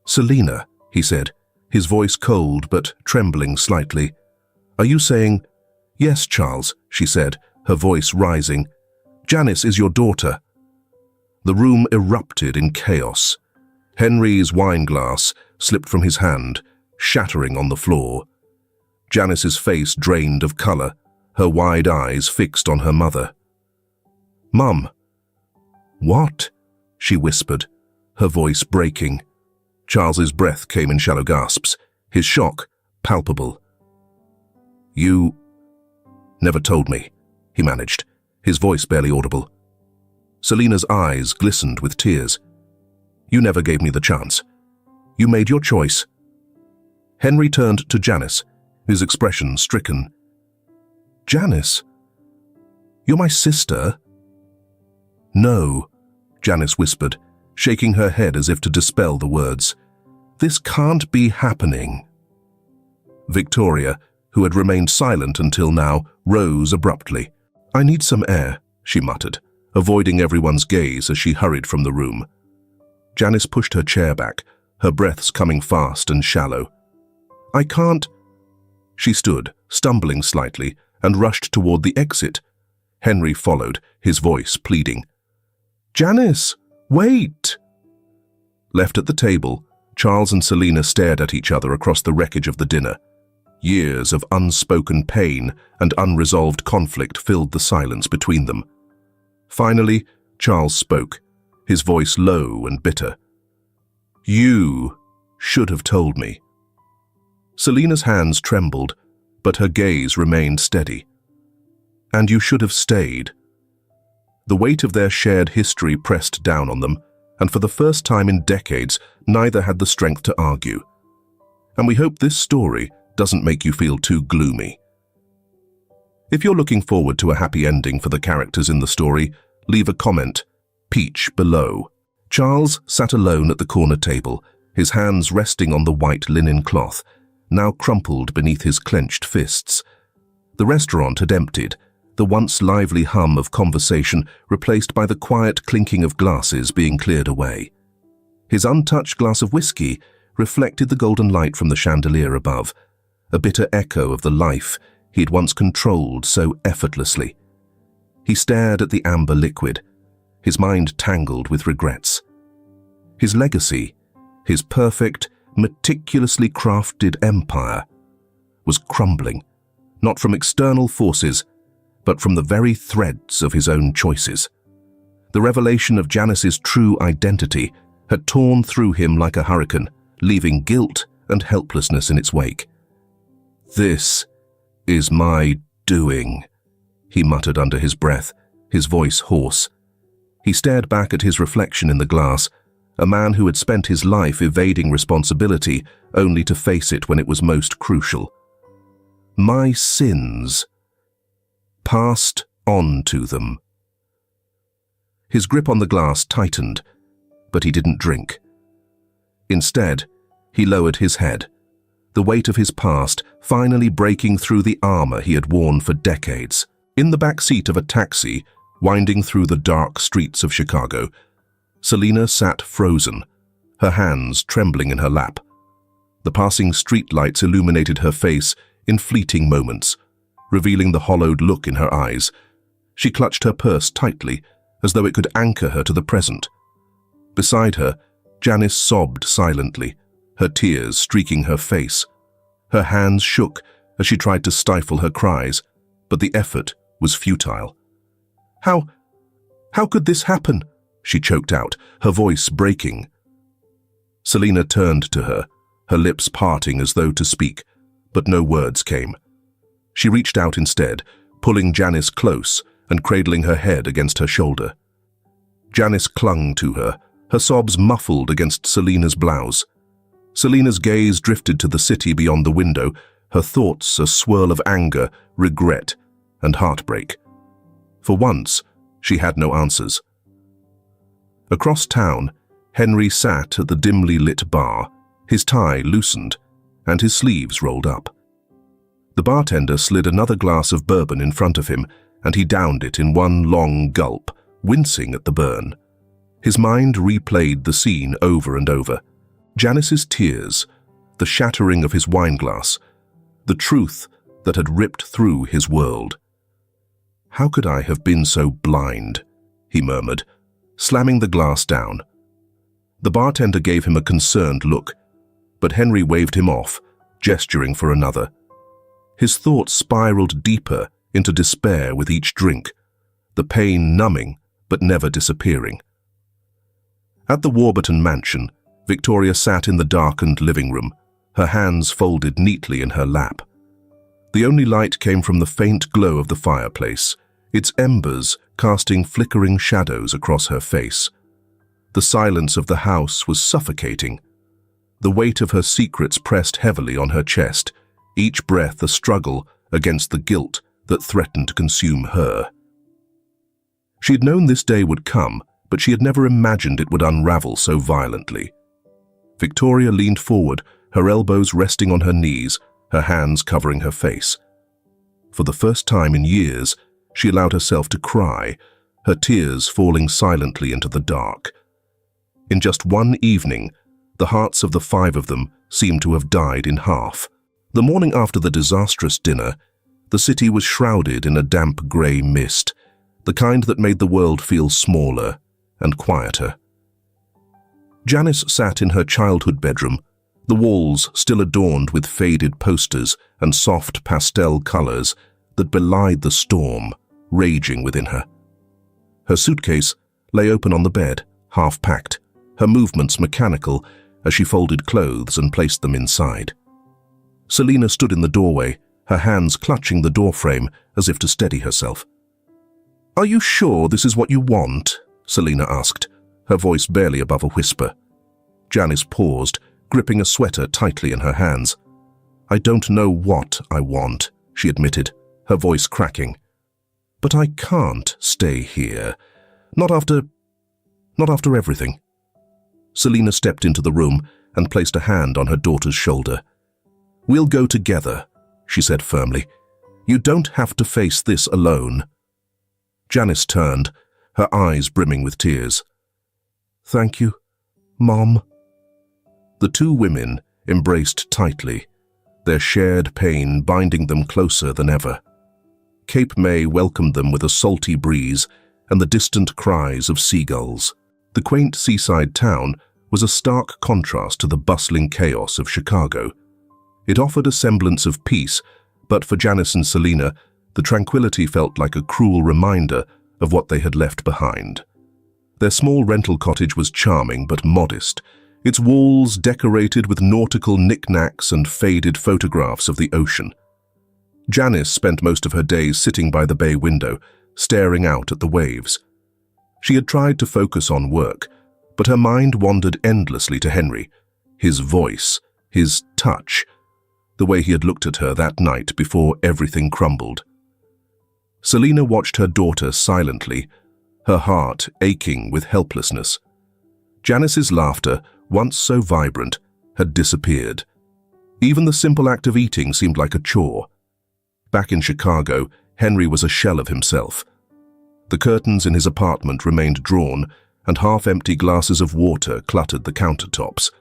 "Selina," he said, his voice cold but trembling slightly. "Are you saying—" "Yes, Charles," she said, her voice rising. "Janice is your daughter." The room erupted in chaos. Henry's wineglass slipped from his hand, shattering on the floor. Janice's face drained of color, her wide eyes fixed on her mother. "Mum." "What?" she whispered, her voice breaking. Charles's breath came in shallow gasps, his shock palpable. "You never told me," he managed, his voice barely audible. Selina's eyes glistened with tears. "You never gave me the chance. You made your choice." Henry turned to Janice, his expression stricken. "Janice? You're my sister?" "No," Janice whispered, shaking her head as if to dispel the words. "This can't be happening." Victoria, who had remained silent until now, rose abruptly. "I need some air," she muttered, avoiding everyone's gaze as she hurried from the room. Janice pushed her chair back, her breaths coming fast and shallow. "I can't—" She stood, stumbling slightly, and rushed toward the exit. Henry followed, his voice pleading. "Janice, wait!" Left at the table, Charles and Selina stared at each other across the wreckage of the dinner. Years of unspoken pain and unresolved conflict filled the silence between them. Finally, Charles spoke, his voice low and bitter. "You should have told me." Selina's hands trembled, but her gaze remained steady. "And you should have stayed." The weight of their shared history pressed down on them, and for the first time in decades, neither had the strength to argue. And we hope this story doesn't make you feel too gloomy. If you're looking forward to a happy ending for the characters in the story, leave a comment, peach, below. Charles sat alone at the corner table, his hands resting on the white linen cloth, now crumpled beneath his clenched fists. The restaurant had emptied, the once lively hum of conversation replaced by the quiet clinking of glasses being cleared away. His untouched glass of whiskey reflected the golden light from the chandelier above, a bitter echo of the life he'd once controlled so effortlessly. He stared at the amber liquid, his mind tangled with regrets. His legacy, his perfect, meticulously crafted empire, was crumbling, not from external forces, but from the very threads of his own choices. The revelation of Janice's true identity had torn through him like a hurricane, leaving guilt and helplessness in its wake. "This is my doing," he muttered under his breath, his voice hoarse. He stared back at his reflection in the glass, a man who had spent his life evading responsibility only to face it when it was most crucial. My sins passed on to them. His grip on the glass tightened, but he didn't drink. Instead, he lowered his head, the weight of his past finally breaking through the armor he had worn for decades. In the back seat of a taxi, winding through the dark streets of Chicago, Selina sat frozen, her hands trembling in her lap. The passing streetlights illuminated her face in fleeting moments, revealing the hollowed look in her eyes. She clutched her purse tightly, as though it could anchor her to the present. Beside her, Janice sobbed silently, her tears streaking her face. Her hands shook as she tried to stifle her cries, but the effort was futile. How How could this happen? She choked out, her voice breaking. Selina turned to her, her lips parting as though to speak, but no words came. She reached out instead, pulling Janice close and cradling her head against her shoulder. Janice clung to her, her sobs muffled against Selina's blouse. Selina's gaze drifted to the city beyond the window, her thoughts a swirl of anger, regret, and heartbreak. For once, she had no answers. Across town, Henry sat at the dimly lit bar, his tie loosened and his sleeves rolled up. The bartender slid another glass of bourbon in front of him, and he downed it in one long gulp, wincing at the burn. His mind replayed the scene over and over. Janice's tears, the shattering of his wineglass, the truth that had ripped through his world. "How could I have been so blind?" he murmured, slamming the glass down. The bartender gave him a concerned look, but Henry waved him off, gesturing for another. His thoughts spiraled deeper into despair with each drink, the pain numbing but never disappearing. At the Warburton mansion, Victoria sat in the darkened living room, her hands folded neatly in her lap. The only light came from the faint glow of the fireplace, its embers casting flickering shadows across her face. The silence of the house was suffocating. The weight of her secrets pressed heavily on her chest, each breath a struggle against the guilt that threatened to consume her. She had known this day would come, but she had never imagined it would unravel so violently. Victoria leaned forward, her elbows resting on her knees, her hands covering her face. For the first time in years, she allowed herself to cry, her tears falling silently into the dark. In just one evening, the hearts of the five of them seemed to have died in half. The morning after the disastrous dinner, the city was shrouded in a damp grey mist, the kind that made the world feel smaller and quieter. Janice sat in her childhood bedroom, the walls still adorned with faded posters and soft pastel colors that belied the storm raging within her. Her suitcase lay open on the bed, half-packed, her movements mechanical as she folded clothes and placed them inside. Selina stood in the doorway, her hands clutching the doorframe as if to steady herself. "Are you sure this is what you want?" Selina asked, her voice barely above a whisper. Janice paused, gripping a sweater tightly in her hands. "I don't know what I want," she admitted, her voice cracking. "But I can't stay here. Not after everything." Selina stepped into the room and placed a hand on her daughter's shoulder. "We'll go together," she said firmly. "You don't have to face this alone." Janice turned, her eyes brimming with tears. "Thank you, Mom." The two women embraced tightly, their shared pain binding them closer than ever. Cape May welcomed them with a salty breeze and the distant cries of seagulls. The quaint seaside town was a stark contrast to the bustling chaos of Chicago. It offered a semblance of peace, but for Janice and Selina, the tranquility felt like a cruel reminder of what they had left behind. Their small rental cottage was charming but modest, its walls decorated with nautical knickknacks and faded photographs of the ocean. Janice spent most of her days sitting by the bay window, staring out at the waves. She had tried to focus on work, but her mind wandered endlessly to Henry, his voice, his touch, the way he had looked at her that night before everything crumbled. Selina watched her daughter silently, her heart aching with helplessness. Janice's laughter, once so vibrant, had disappeared. Even the simple act of eating seemed like a chore. Back in Chicago, Henry was a shell of himself. The curtains in his apartment remained drawn, and half-empty glasses of water cluttered the countertops.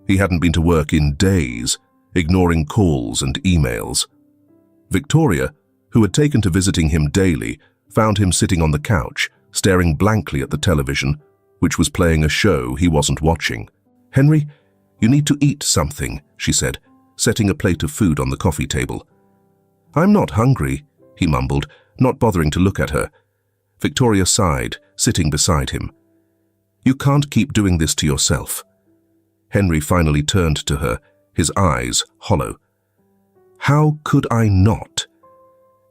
He hadn't been to work in days, ignoring calls and emails. Victoria, who had taken to visiting him daily, found him sitting on the couch, staring blankly at the television, which was playing a show he wasn't watching. "Henry, you need to eat something," she said, setting a plate of food on the coffee table. "I'm not hungry," he mumbled, not bothering to look at her. Victoria sighed, sitting beside him. You can't keep doing this to yourself. Henry finally turned to her, his eyes hollow. How could I not?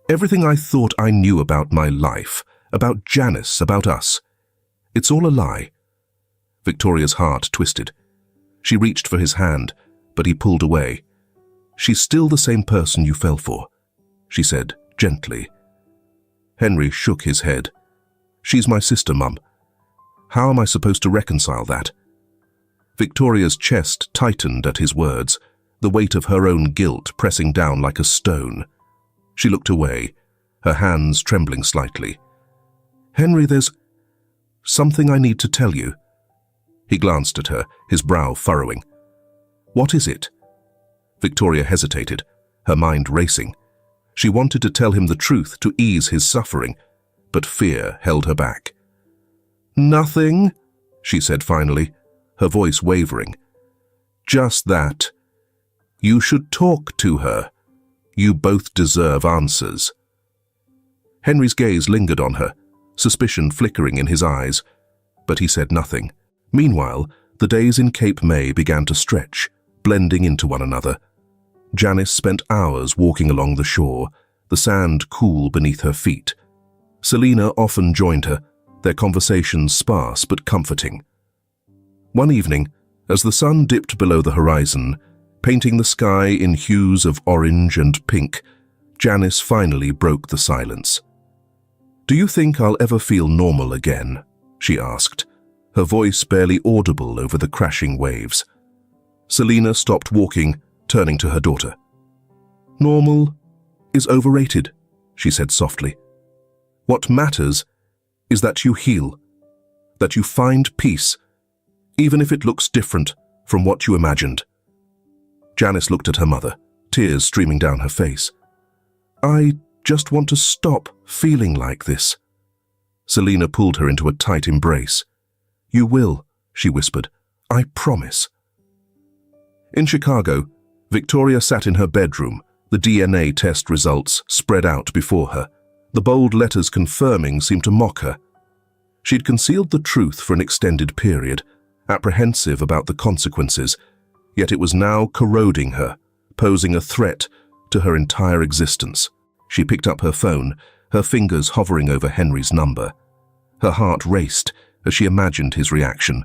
Everything I thought I knew about my life, about Janice, about us. It's all a lie. Victoria's heart twisted. She reached for his hand, but he pulled away. She's still the same person you fell for, she said gently. Henry shook his head. She's my sister, Mum. How am I supposed to reconcile that? Victoria's chest tightened at his words, the weight of her own guilt pressing down like a stone. She looked away, her hands trembling slightly. Henry, there's something I need to tell you. He glanced at her, his brow furrowing. What is it? Victoria hesitated, her mind racing. She wanted to tell him the truth to ease his suffering, but fear held her back. Nothing, she said finally, her voice wavering. Just that. You should talk to her. You both deserve answers. Henry's gaze lingered on her, suspicion flickering in his eyes, but he said nothing. Meanwhile, the days in Cape May began to stretch, blending into one another. Janice spent hours walking along the shore, the sand cool beneath her feet. Selina often joined her, their conversations sparse but comforting. One evening, as the sun dipped below the horizon, painting the sky in hues of orange and pink, Janice finally broke the silence. Do you think I'll ever feel normal again? She asked, her voice barely audible over the crashing waves. Selina stopped walking, turning to her daughter. Normal is overrated, she said softly. What matters is that you heal, that you find peace, even if it looks different from what you imagined. Janice looked at her mother, tears streaming down her face. I just want to stop feeling like this. Selina pulled her into a tight embrace. You will, she whispered. I promise. In Chicago, Victoria sat in her bedroom, the DNA test results spread out before her. The bold letters confirming seemed to mock her. She'd concealed the truth for an extended period, apprehensive about the consequences, yet it was now corroding her, posing a threat to her entire existence. She picked up her phone, her fingers hovering over Henry's number. Her heart raced as she imagined his reaction.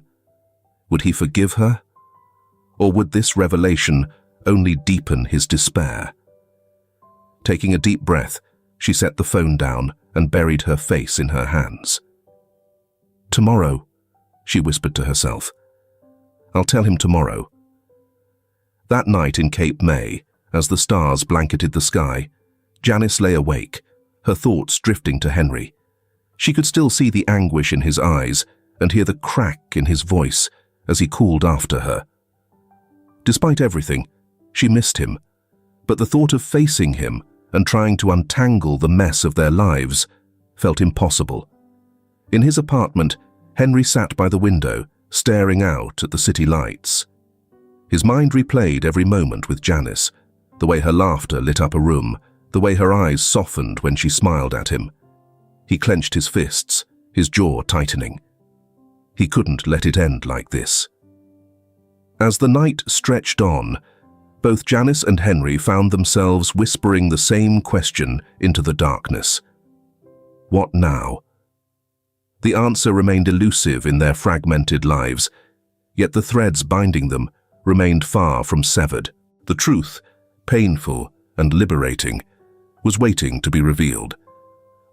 Would he forgive her? Or would this revelation only deepen his despair? Taking a deep breath, she set the phone down and buried her face in her hands. Tomorrow, she whispered to herself. I'll tell him tomorrow. That night in Cape May, as the stars blanketed the sky, Janice lay awake, her thoughts drifting to Henry. She could still see the anguish in his eyes and hear the crack in his voice as he called after her. Despite everything, she missed him, but the thought of facing him and trying to untangle the mess of their lives felt impossible. In his apartment, Henry sat by the window, staring out at the city lights. His mind replayed every moment with Janice, the way her laughter lit up a room, the way her eyes softened when she smiled at him. He clenched his fists, his jaw tightening. He couldn't let it end like this. As the night stretched on, both Janice and Henry found themselves whispering the same question into the darkness. What now? The answer remained elusive in their fragmented lives, yet the threads binding them remained far from severed. The truth, painful and liberating, was waiting to be revealed.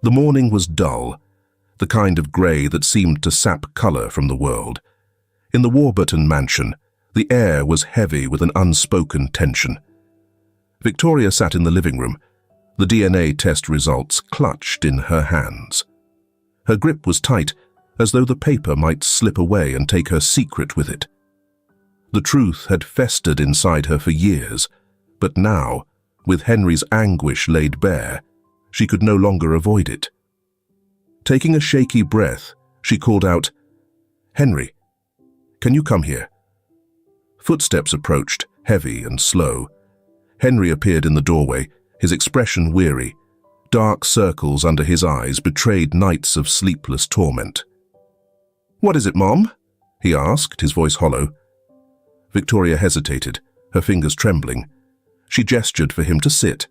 The morning was dull, the kind of grey that seemed to sap colour from the world. In the Warburton mansion, the air was heavy with an unspoken tension. Victoria sat in the living room, the DNA test results clutched in her hands. Her grip was tight, as though the paper might slip away and take her secret with it. The truth had festered inside her for years, but now, with Henry's anguish laid bare, she could no longer avoid it. Taking a shaky breath, she called out, "Henry, can you come here?" Footsteps approached, heavy and slow. Henry appeared in the doorway, his expression weary. Dark circles under his eyes betrayed nights of sleepless torment. "What is it, Mom?" he asked, his voice hollow. Victoria hesitated, her fingers trembling. She gestured for him to sit,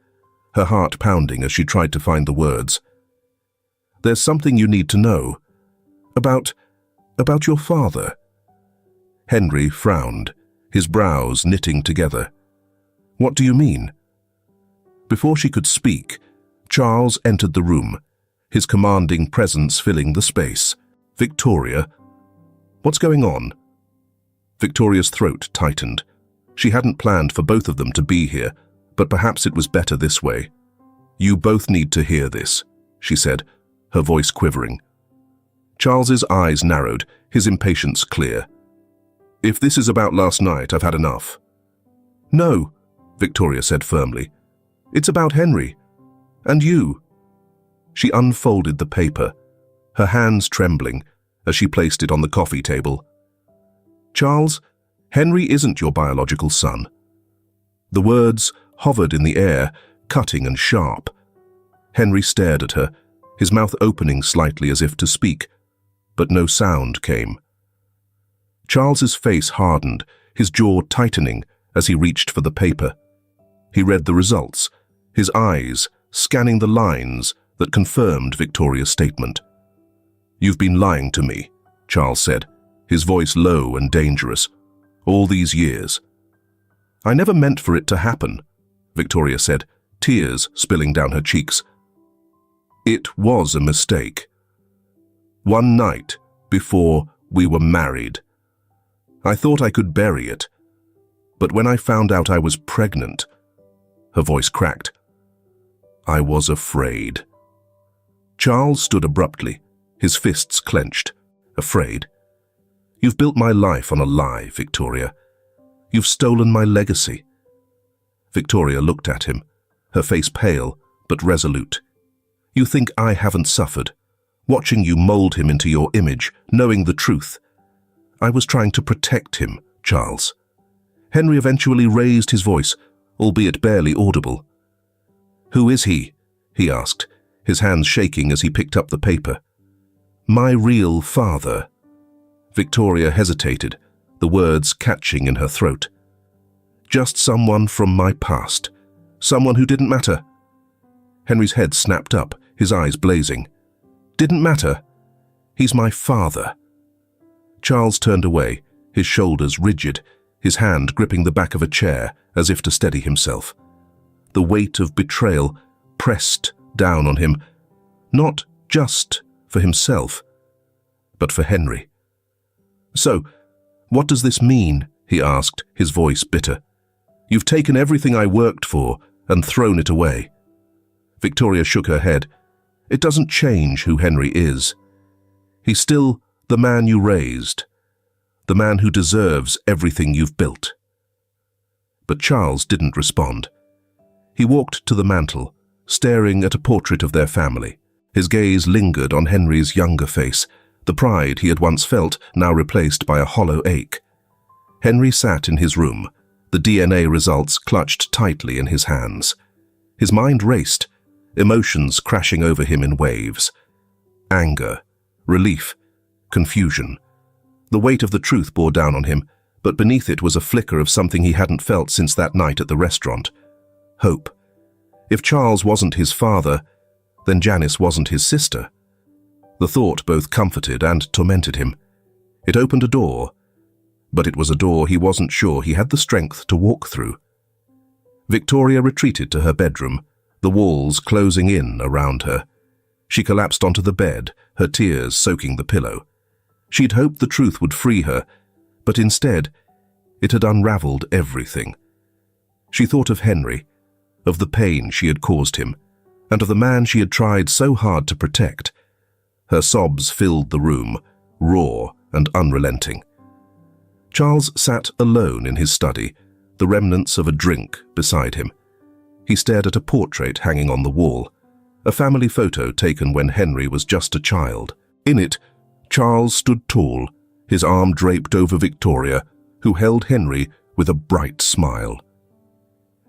her heart pounding as she tried to find the words. "There's something you need to know. About your father." Henry frowned, his brows knitting together. "What do you mean?" Before she could speak, Charles entered the room, his commanding presence filling the space. "Victoria, what's going on?" Victoria's throat tightened. She hadn't planned for both of them to be here, but perhaps it was better this way. "You both need to hear this," she said, her voice quivering. Charles's eyes narrowed, his impatience clear. "If this is about last night, I've had enough." "No," Victoria said firmly. "It's about Henry. And you." She unfolded the paper, her hands trembling as she placed it on the coffee table. "Charles, Henry isn't your biological son." The words hovered in the air, cutting and sharp. Henry stared at her, his mouth opening slightly as if to speak, but no sound came. Charles's face hardened, his jaw tightening as he reached for the paper. He read the results, his eyes scanning the lines that confirmed Victoria's statement. "You've been lying to me," Charles said, his voice low and dangerous. "All these years." "I never meant for it to happen," Victoria said, tears spilling down her cheeks. "It was a mistake. One night before we were married. I thought I could bury it. But when I found out I was pregnant," her voice cracked, "I was afraid." Charles stood abruptly, his fists clenched. "Afraid? You've built my life on a lie, Victoria. You've stolen my legacy." Victoria looked at him, her face pale but resolute. "You think I haven't suffered, watching you mold him into your image, knowing the truth. I was trying to protect him, Charles." Henry eventually raised his voice, albeit barely audible. "Who is he?" he asked, his hands shaking as he picked up the paper. "My real father." Victoria hesitated, the words catching in her throat. "Just someone from my past. Someone who didn't matter." Henry's head snapped up, his eyes blazing. "Didn't matter? He's my father." Charles turned away, his shoulders rigid, his hand gripping the back of a chair as if to steady himself. The weight of betrayal pressed down on him, not just for himself, but for Henry. "So, what does this mean?" he asked, his voice bitter. "You've taken everything I worked for and thrown it away." Victoria shook her head. "It doesn't change who Henry is. He's still the man you raised, the man who deserves everything you've built." But Charles didn't respond. He walked to the mantel, staring at a portrait of their family. His gaze lingered on Henry's younger face, the pride he had once felt now replaced by a hollow ache. Henry sat in his room, the DNA results clutched tightly in his hands. His mind raced, emotions crashing over him in waves. Anger, relief, confusion. The weight of the truth bore down on him, but beneath it was a flicker of something he hadn't felt since that night at the restaurant. Hope. If Charles wasn't his father, then Janice wasn't his sister. The thought both comforted and tormented him. It opened a door, but it was a door he wasn't sure he had the strength to walk through. Victoria retreated to her bedroom, the walls closing in around her. She collapsed onto the bed, her tears soaking the pillow. She'd hoped the truth would free her, but instead, it had unraveled everything. She thought of Henry, of the pain she had caused him, and of the man she had tried so hard to protect. Her sobs filled the room, raw and unrelenting. Charles sat alone in his study, the remnants of a drink beside him. He stared at a portrait hanging on the wall, a family photo taken when Henry was just a child. In it, Charles stood tall, his arm draped over Victoria, who held Henry with a bright smile.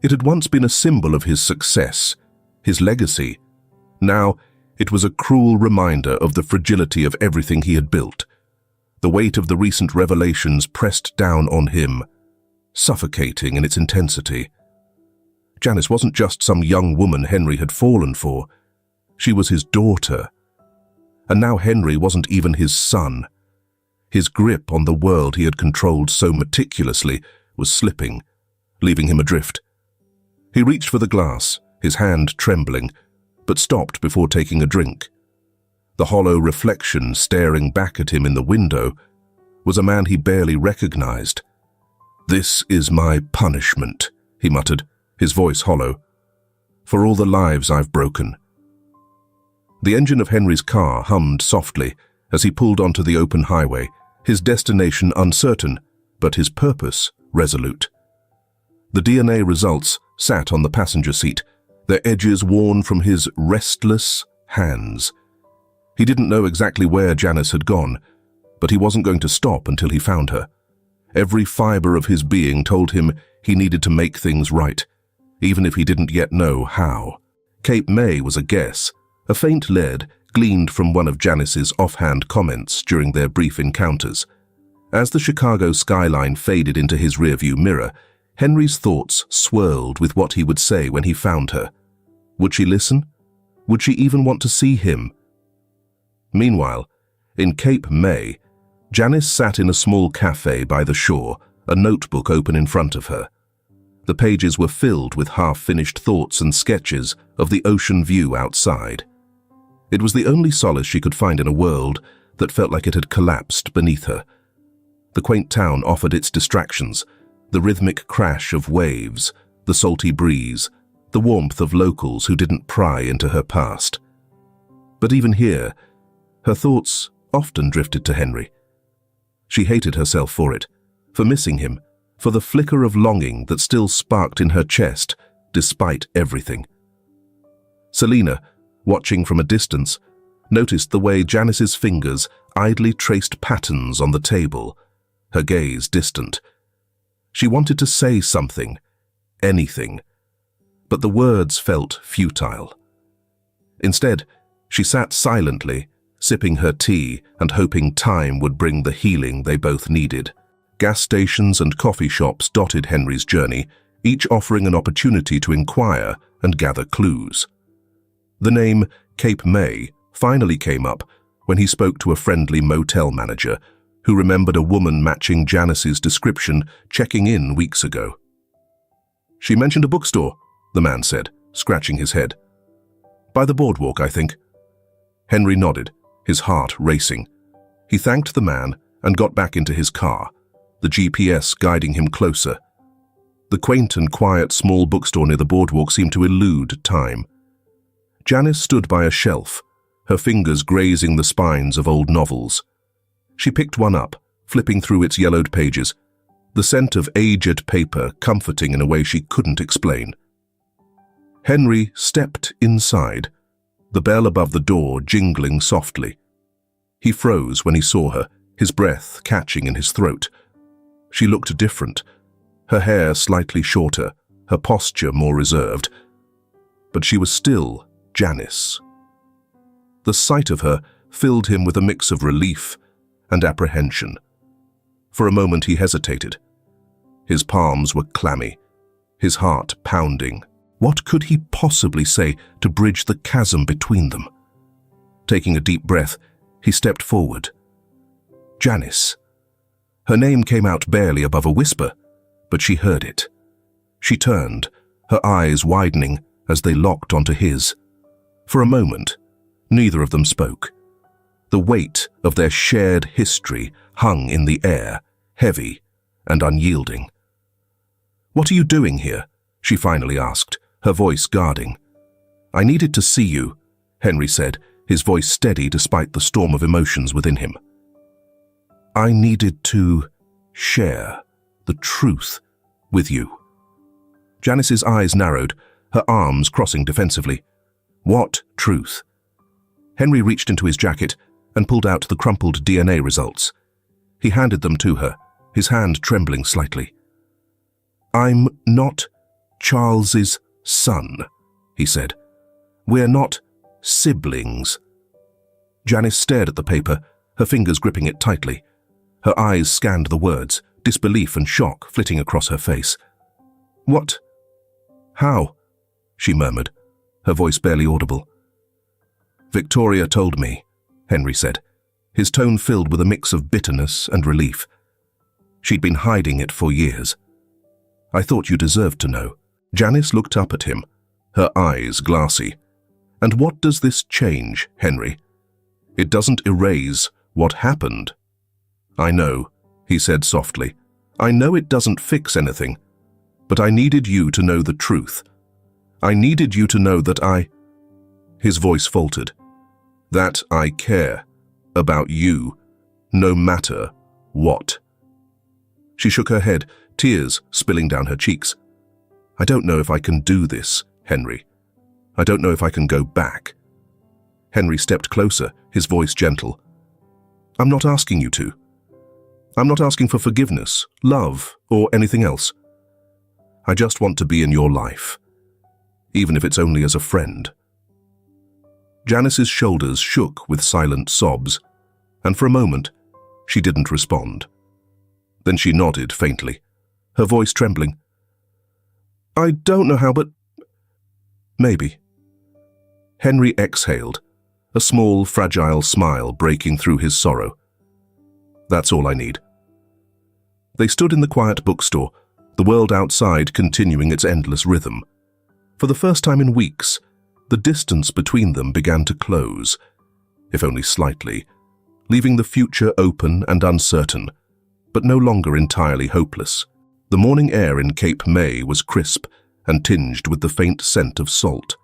It had once been a symbol of his success, his legacy, Now, it was a cruel reminder of the fragility of everything he had built. The weight of the recent revelations pressed down on him, suffocating in its intensity. Janice wasn't just some young woman Henry had fallen for. She was his daughter. And now Henry wasn't even his son. His grip on the world he had controlled so meticulously was slipping, leaving him adrift. He reached for the glass, his hand trembling, but stopped before taking a drink. The hollow reflection staring back at him in the window was a man he barely recognized. "This is my punishment," he muttered, his voice hollow, "for all the lives I've broken." The engine of Henry's car hummed softly as he pulled onto the open highway, his destination uncertain, but his purpose resolute. The DNA results sat on the passenger seat, their edges worn from his restless hands. He didn't know exactly where Janice had gone, but he wasn't going to stop until he found her. Every fiber of his being told him he needed to make things right, even if he didn't yet know how. Cape May was a guess, a faint lead gleaned from one of Janice's offhand comments during their brief encounters. As the Chicago skyline faded into his rearview mirror, Henry's thoughts swirled with what he would say when he found her. Would she listen? Would she even want to see him? Meanwhile, in Cape May, Janice sat in a small cafe by the shore, a notebook open in front of her. The pages were filled with half-finished thoughts and sketches of the ocean view outside. It was the only solace she could find in a world that felt like it had collapsed beneath her. The quaint town offered its distractions, the rhythmic crash of waves, the salty breeze, the warmth of locals who didn't pry into her past. But even here, her thoughts often drifted to Henry. She hated herself for it, for missing him, for the flicker of longing that still sparked in her chest despite everything. Selina, watching from a distance, noticed the way Janice's fingers idly traced patterns on the table, her gaze distant. She wanted to say something, anything, but the words felt futile. Instead, she sat silently, sipping her tea and hoping time would bring the healing they both needed. Gas stations and coffee shops dotted Henry's journey, each offering an opportunity to inquire and gather clues. The name Cape May finally came up when he spoke to a friendly motel manager who remembered a woman matching Janice's description checking in weeks ago. "She mentioned a bookstore," the man said, scratching his head. "By the boardwalk, I think." Henry nodded, his heart racing. He thanked the man and got back into his car, the GPS guiding him closer. The quaint and quiet small bookstore near the boardwalk seemed to elude time. Janice stood by a shelf, her fingers grazing the spines of old novels. She picked one up, flipping through its yellowed pages, the scent of aged paper comforting in a way she couldn't explain. Henry stepped inside, the bell above the door jingling softly. He froze when he saw her, his breath catching in his throat. She looked different, her hair slightly shorter, her posture more reserved. But she was still Janice. The sight of her filled him with a mix of relief and apprehension. For a moment he hesitated. His palms were clammy, his heart pounding. What could he possibly say to bridge the chasm between them? Taking a deep breath, he stepped forward. Janice. Her name came out barely above a whisper, but she heard it. She turned, her eyes widening as they locked onto his. For a moment, neither of them spoke. The weight of their shared history hung in the air, heavy and unyielding. "What are you doing here?" she finally asked, her voice guarding. "I needed to see you," Henry said, his voice steady despite the storm of emotions within him. "I needed to share the truth with you." Janice's eyes narrowed, her arms crossing defensively. What truth? Henry reached into his jacket and pulled out the crumpled DNA results. He handed them to her, his hand trembling slightly. "I'm not Charles's son," he said. "We're not Siblings. Janice stared at the paper, her fingers gripping it tightly. Her eyes scanned the words, disbelief and shock flitting across her face. What? How? She murmured, her voice barely audible. Victoria told me, Henry said, his tone filled with a mix of bitterness and relief. She'd been hiding it for years. I thought you deserved to know. Janice looked up at him, her eyes glassy. And what does this change, Henry? It doesn't erase what happened. I know, he said softly. I know it doesn't fix anything, but I needed you to know the truth. I needed you to know that His voice faltered. That I care about you, no matter what. She shook her head, tears spilling down her cheeks. I don't know if I can do this, Henry. I don't know if I can go back. Henry stepped closer, his voice gentle. I'm not asking you to. I'm not asking for forgiveness, love, or anything else. I just want to be in your life, even if it's only as a friend. Janice's shoulders shook with silent sobs, and for a moment, she didn't respond. Then she nodded faintly, her voice trembling. I don't know how, but maybe. Henry exhaled, a small, fragile smile breaking through his sorrow. That's all I need. They stood in the quiet bookstore, the world outside continuing its endless rhythm. For the first time in weeks, the distance between them began to close, if only slightly, leaving the future open and uncertain, but no longer entirely hopeless. The morning air in Cape May was crisp and tinged with the faint scent of salt.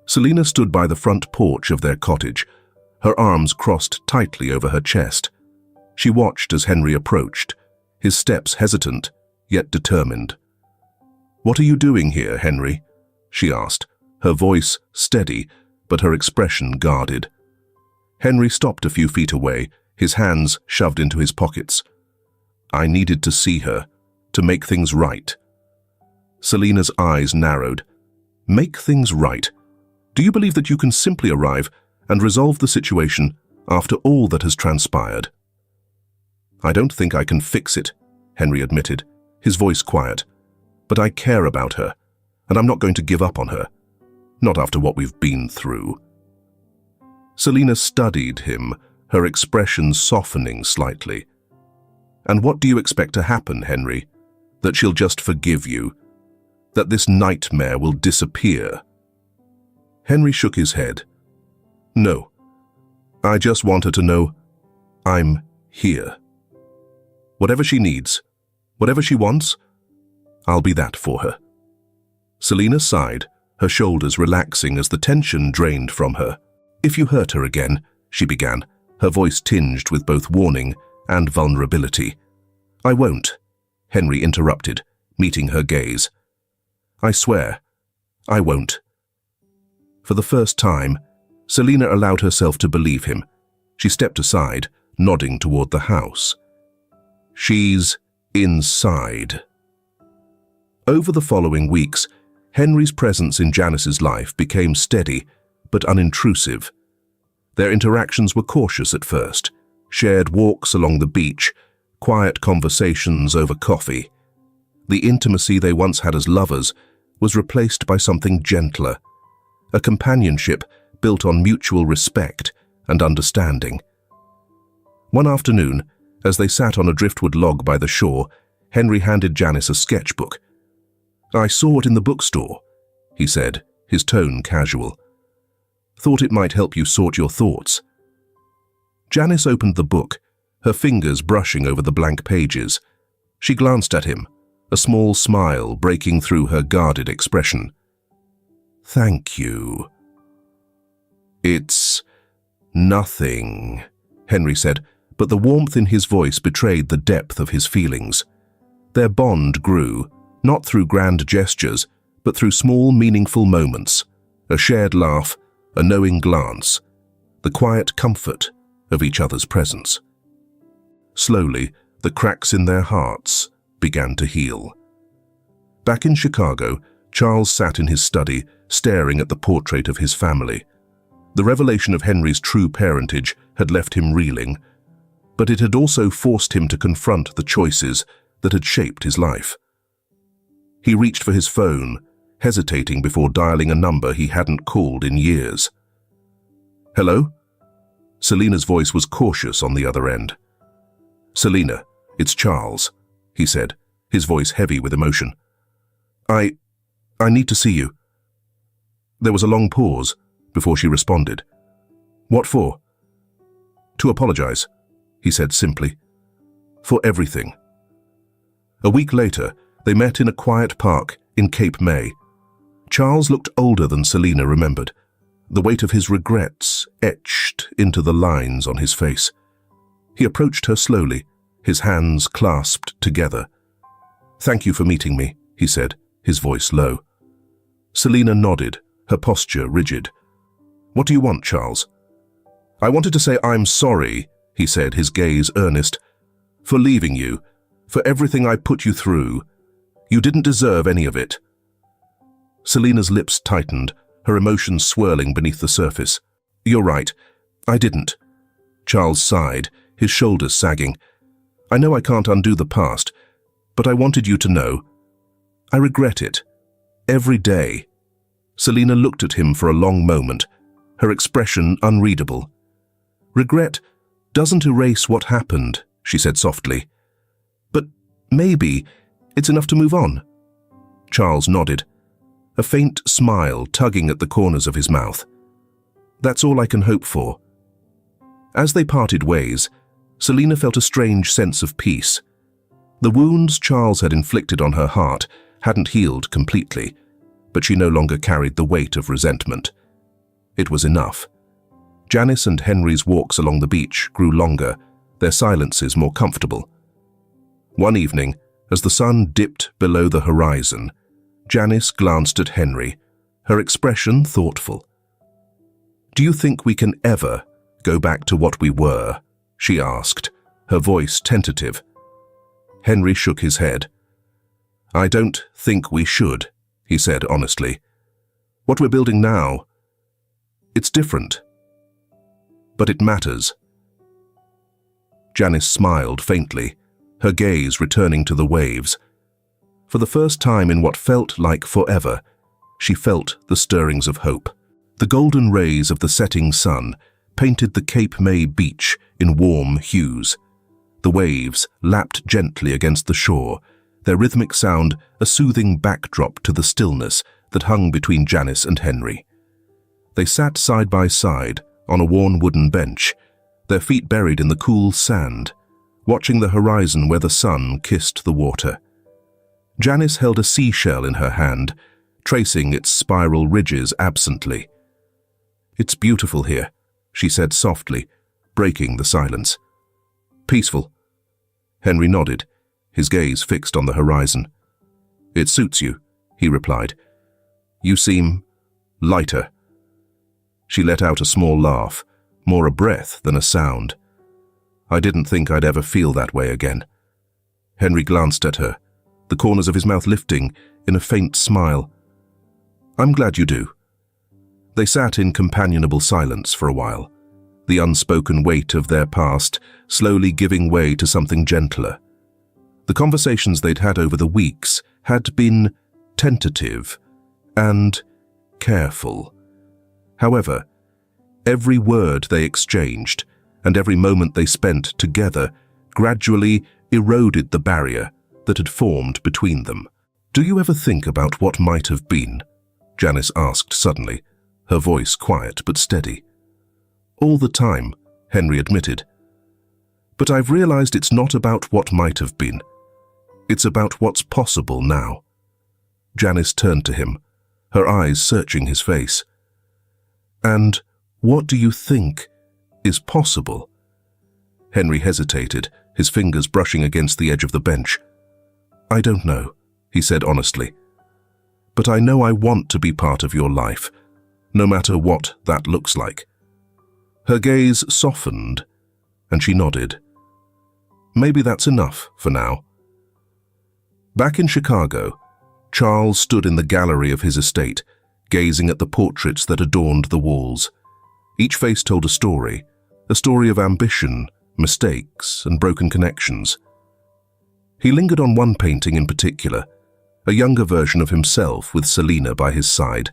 Selina stood by the front porch of their cottage, her arms crossed tightly over her chest. She watched as Henry approached, his steps hesitant, yet determined. What are you doing here, Henry? She asked, her voice steady, but her expression guarded. Henry stopped a few feet away, his hands shoved into his pockets. I needed to see her, to make things right. Selina's eyes narrowed. Make things right? Do you believe that you can simply arrive and resolve the situation after all that has transpired? I don't think I can fix it, Henry admitted, his voice quiet. But I care about her, and I'm not going to give up on her. Not after what we've been through. Selina studied him, her expression softening slightly. And what do you expect to happen, Henry? That she'll just forgive you? That this nightmare will disappear? Henry shook his head. No. I just want her to know I'm here. Whatever she needs, whatever she wants, I'll be that for her. Selina sighed, her shoulders relaxing as the tension drained from her. If you hurt her again, she began, her voice tinged with both warning and vulnerability. I won't, Henry interrupted, meeting her gaze. I swear, I won't. For the first time, Selina allowed herself to believe him. She stepped aside, nodding toward the house. She's inside. Over the following weeks, Henry's presence in Janice's life became steady but unintrusive. Their interactions were cautious at first, shared walks along the beach, quiet conversations over coffee. The intimacy they once had as lovers was replaced by something gentler, a companionship built on mutual respect and understanding. One afternoon, as they sat on a driftwood log by the shore, Henry handed Janice a sketchbook. I saw it in the bookstore, he said, his tone casual. Thought it might help you sort your thoughts. Janice opened the book, her fingers brushing over the blank pages. She glanced at him, a small smile breaking through her guarded expression. Thank you. It's nothing, Henry said, but the warmth in his voice betrayed the depth of his feelings. Their bond grew, not through grand gestures, but through small, meaningful moments, a shared laugh, a knowing glance, the quiet comfort of each other's presence. Slowly, the cracks in their hearts began to heal. Back in Chicago, Charles sat in his study, staring at the portrait of his family, The revelation of Henry's true parentage had left him reeling, but it had also forced him to confront the choices that had shaped his life. He reached for his phone, hesitating before dialing a number he hadn't called in years. "Hello?" Selina's voice was cautious on the other end. "Selina, it's Charles," he said, his voice heavy with emotion. I need to see you." There was a long pause before she responded. "What for?" "To apologize," he said simply. "For everything." A week later, they met in a quiet park in Cape May. Charles looked older than Selina remembered, the weight of his regrets etched into the lines on his face. He approached her slowly, his hands clasped together. "Thank you for meeting me," he said, his voice low. Selina nodded, her posture rigid. "What do you want, Charles?" "I wanted to say I'm sorry," he said, his gaze earnest, "for leaving you, for everything I put you through. You didn't deserve any of it." Selina's lips tightened, her emotions swirling beneath the surface. "You're right, I didn't." Charles sighed, his shoulders sagging. "I know I can't undo the past, but I wanted you to know. I regret it. Every day." Selina looked at him for a long moment, her expression unreadable. "Regret doesn't erase what happened," she said softly. "But maybe it's enough to move on." Charles nodded, a faint smile tugging at the corners of his mouth. "That's all I can hope for." As they parted ways, Selina felt a strange sense of peace. The wounds Charles had inflicted on her heart hadn't healed completely, but she no longer carried the weight of resentment. It was enough. Janice and Henry's walks along the beach grew longer, their silences more comfortable. One evening, as the sun dipped below the horizon, Janice glanced at Henry, her expression thoughtful. "Do you think we can ever go back to what we were?" she asked, her voice tentative. Henry shook his head. "I don't think we should," he said honestly. "What we're building now, it's different. But it matters." Janice smiled faintly, her gaze returning to the waves. For the first time in what felt like forever, she felt the stirrings of hope. The golden rays of the setting sun painted the Cape May beach in warm hues. The waves lapped gently against the shore, their rhythmic sound a soothing backdrop to the stillness that hung between Janice and Henry. They sat side by side on a worn wooden bench, their feet buried in the cool sand, watching the horizon where the sun kissed the water. Janice held a seashell in her hand, tracing its spiral ridges absently. "It's beautiful here," she said softly, breaking the silence. "Peaceful." Henry nodded, his gaze fixed on the horizon. "It suits you," he replied. "You seem lighter." She let out a small laugh, more a breath than a sound. "I didn't think I'd ever feel that way again." Henry glanced at her, the corners of his mouth lifting in a faint smile. "I'm glad you do." They sat in companionable silence for a while, the unspoken weight of their past slowly giving way to something gentler. The conversations they'd had over the weeks had been tentative and careful. However, every word they exchanged and every moment they spent together gradually eroded the barrier that had formed between them. "Do you ever think about what might have been?" Janice asked suddenly, her voice quiet but steady. "All the time," Henry admitted. "But I've realized it's not about what might have been. It's about what's possible now." Janice turned to him, her eyes searching his face. "And what do you think is possible?" Henry hesitated, his fingers brushing against the edge of the bench. "I don't know," he said honestly. "But I know I want to be part of your life, no matter what that looks like." Her gaze softened, and she nodded. "Maybe that's enough for now." Back in Chicago, Charles stood in the gallery of his estate, gazing at the portraits that adorned the walls. Each face told a story of ambition, mistakes, and broken connections. He lingered on one painting in particular, a younger version of himself with Selina by his side,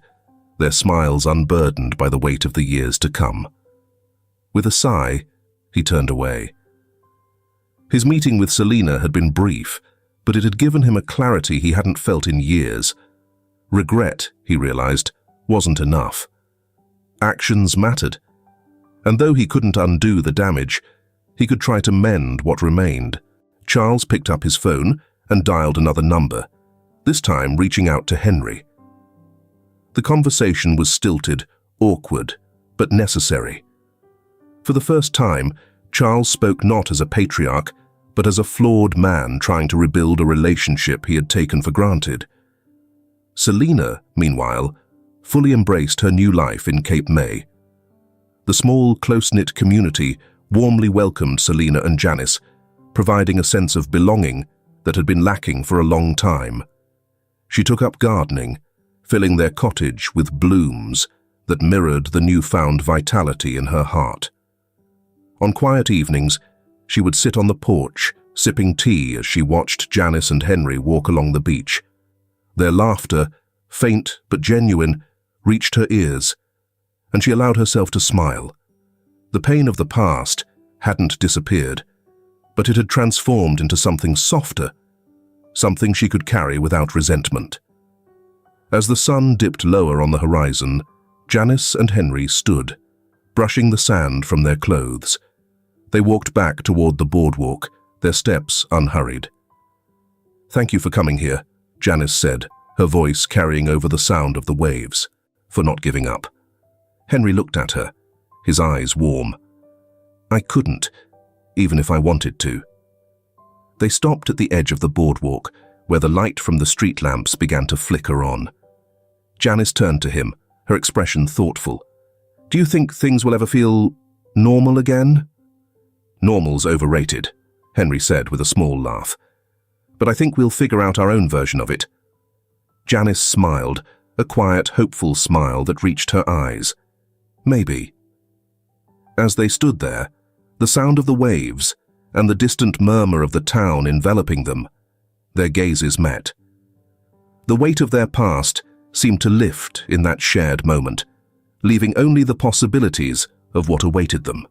their smiles unburdened by the weight of the years to come. With a sigh, he turned away. His meeting with Selina had been brief, but it had given him a clarity he hadn't felt in years. Regret, he realized, wasn't enough. Actions mattered, and though he couldn't undo the damage, he could try to mend what remained. Charles picked up his phone and dialed another number, this time reaching out to Henry. The conversation was stilted, awkward, but necessary. For the first time, Charles spoke not as a patriarch, but as a flawed man trying to rebuild a relationship he had taken for granted. Selina, meanwhile, fully embraced her new life in Cape May. The small, close-knit community warmly welcomed Selina and Janice, providing a sense of belonging that had been lacking for a long time. She took up gardening, filling their cottage with blooms that mirrored the newfound vitality in her heart. On quiet evenings, she would sit on the porch, sipping tea as she watched Janice and Henry walk along the beach. Their laughter, faint but genuine, reached her ears, and she allowed herself to smile. The pain of the past hadn't disappeared, but it had transformed into something softer, something she could carry without resentment. As the sun dipped lower on the horizon, Janice and Henry stood, brushing the sand from their clothes. They walked back toward the boardwalk, their steps unhurried. "Thank you for coming here," Janice said, her voice carrying over the sound of the waves, "for not giving up." Henry looked at her, his eyes warm. "I couldn't, even if I wanted to." They stopped at the edge of the boardwalk, where the light from the street lamps began to flicker on. Janice turned to him, her expression thoughtful. "Do you think things will ever feel normal again?" "Normal's overrated," Henry said with a small laugh. "But I think we'll figure out our own version of it." Janice smiled, a quiet, hopeful smile that reached her eyes. "Maybe." As they stood there, the sound of the waves and the distant murmur of the town enveloping them, their gazes met. The weight of their past seemed to lift in that shared moment, leaving only the possibilities of what awaited them.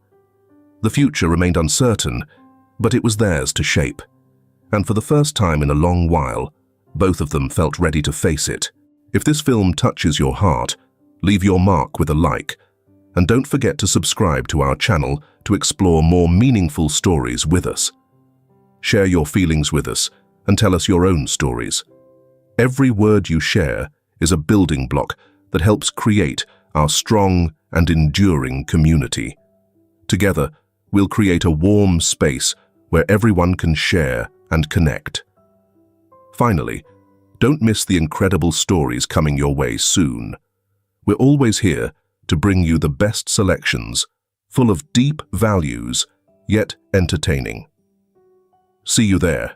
The future remained uncertain, but it was theirs to shape, and for the first time in a long while, both of them felt ready to face it. If this film touches your heart, leave your mark with a like, and don't forget to subscribe to our channel to explore more meaningful stories with us. Share your feelings with us and tell us your own stories. Every word you share is a building block that helps create our strong and enduring community. Together, we'll create a warm space where everyone can share and connect. Finally, don't miss the incredible stories coming your way soon. We're always here to bring you the best selections, full of deep values, yet entertaining. See you there.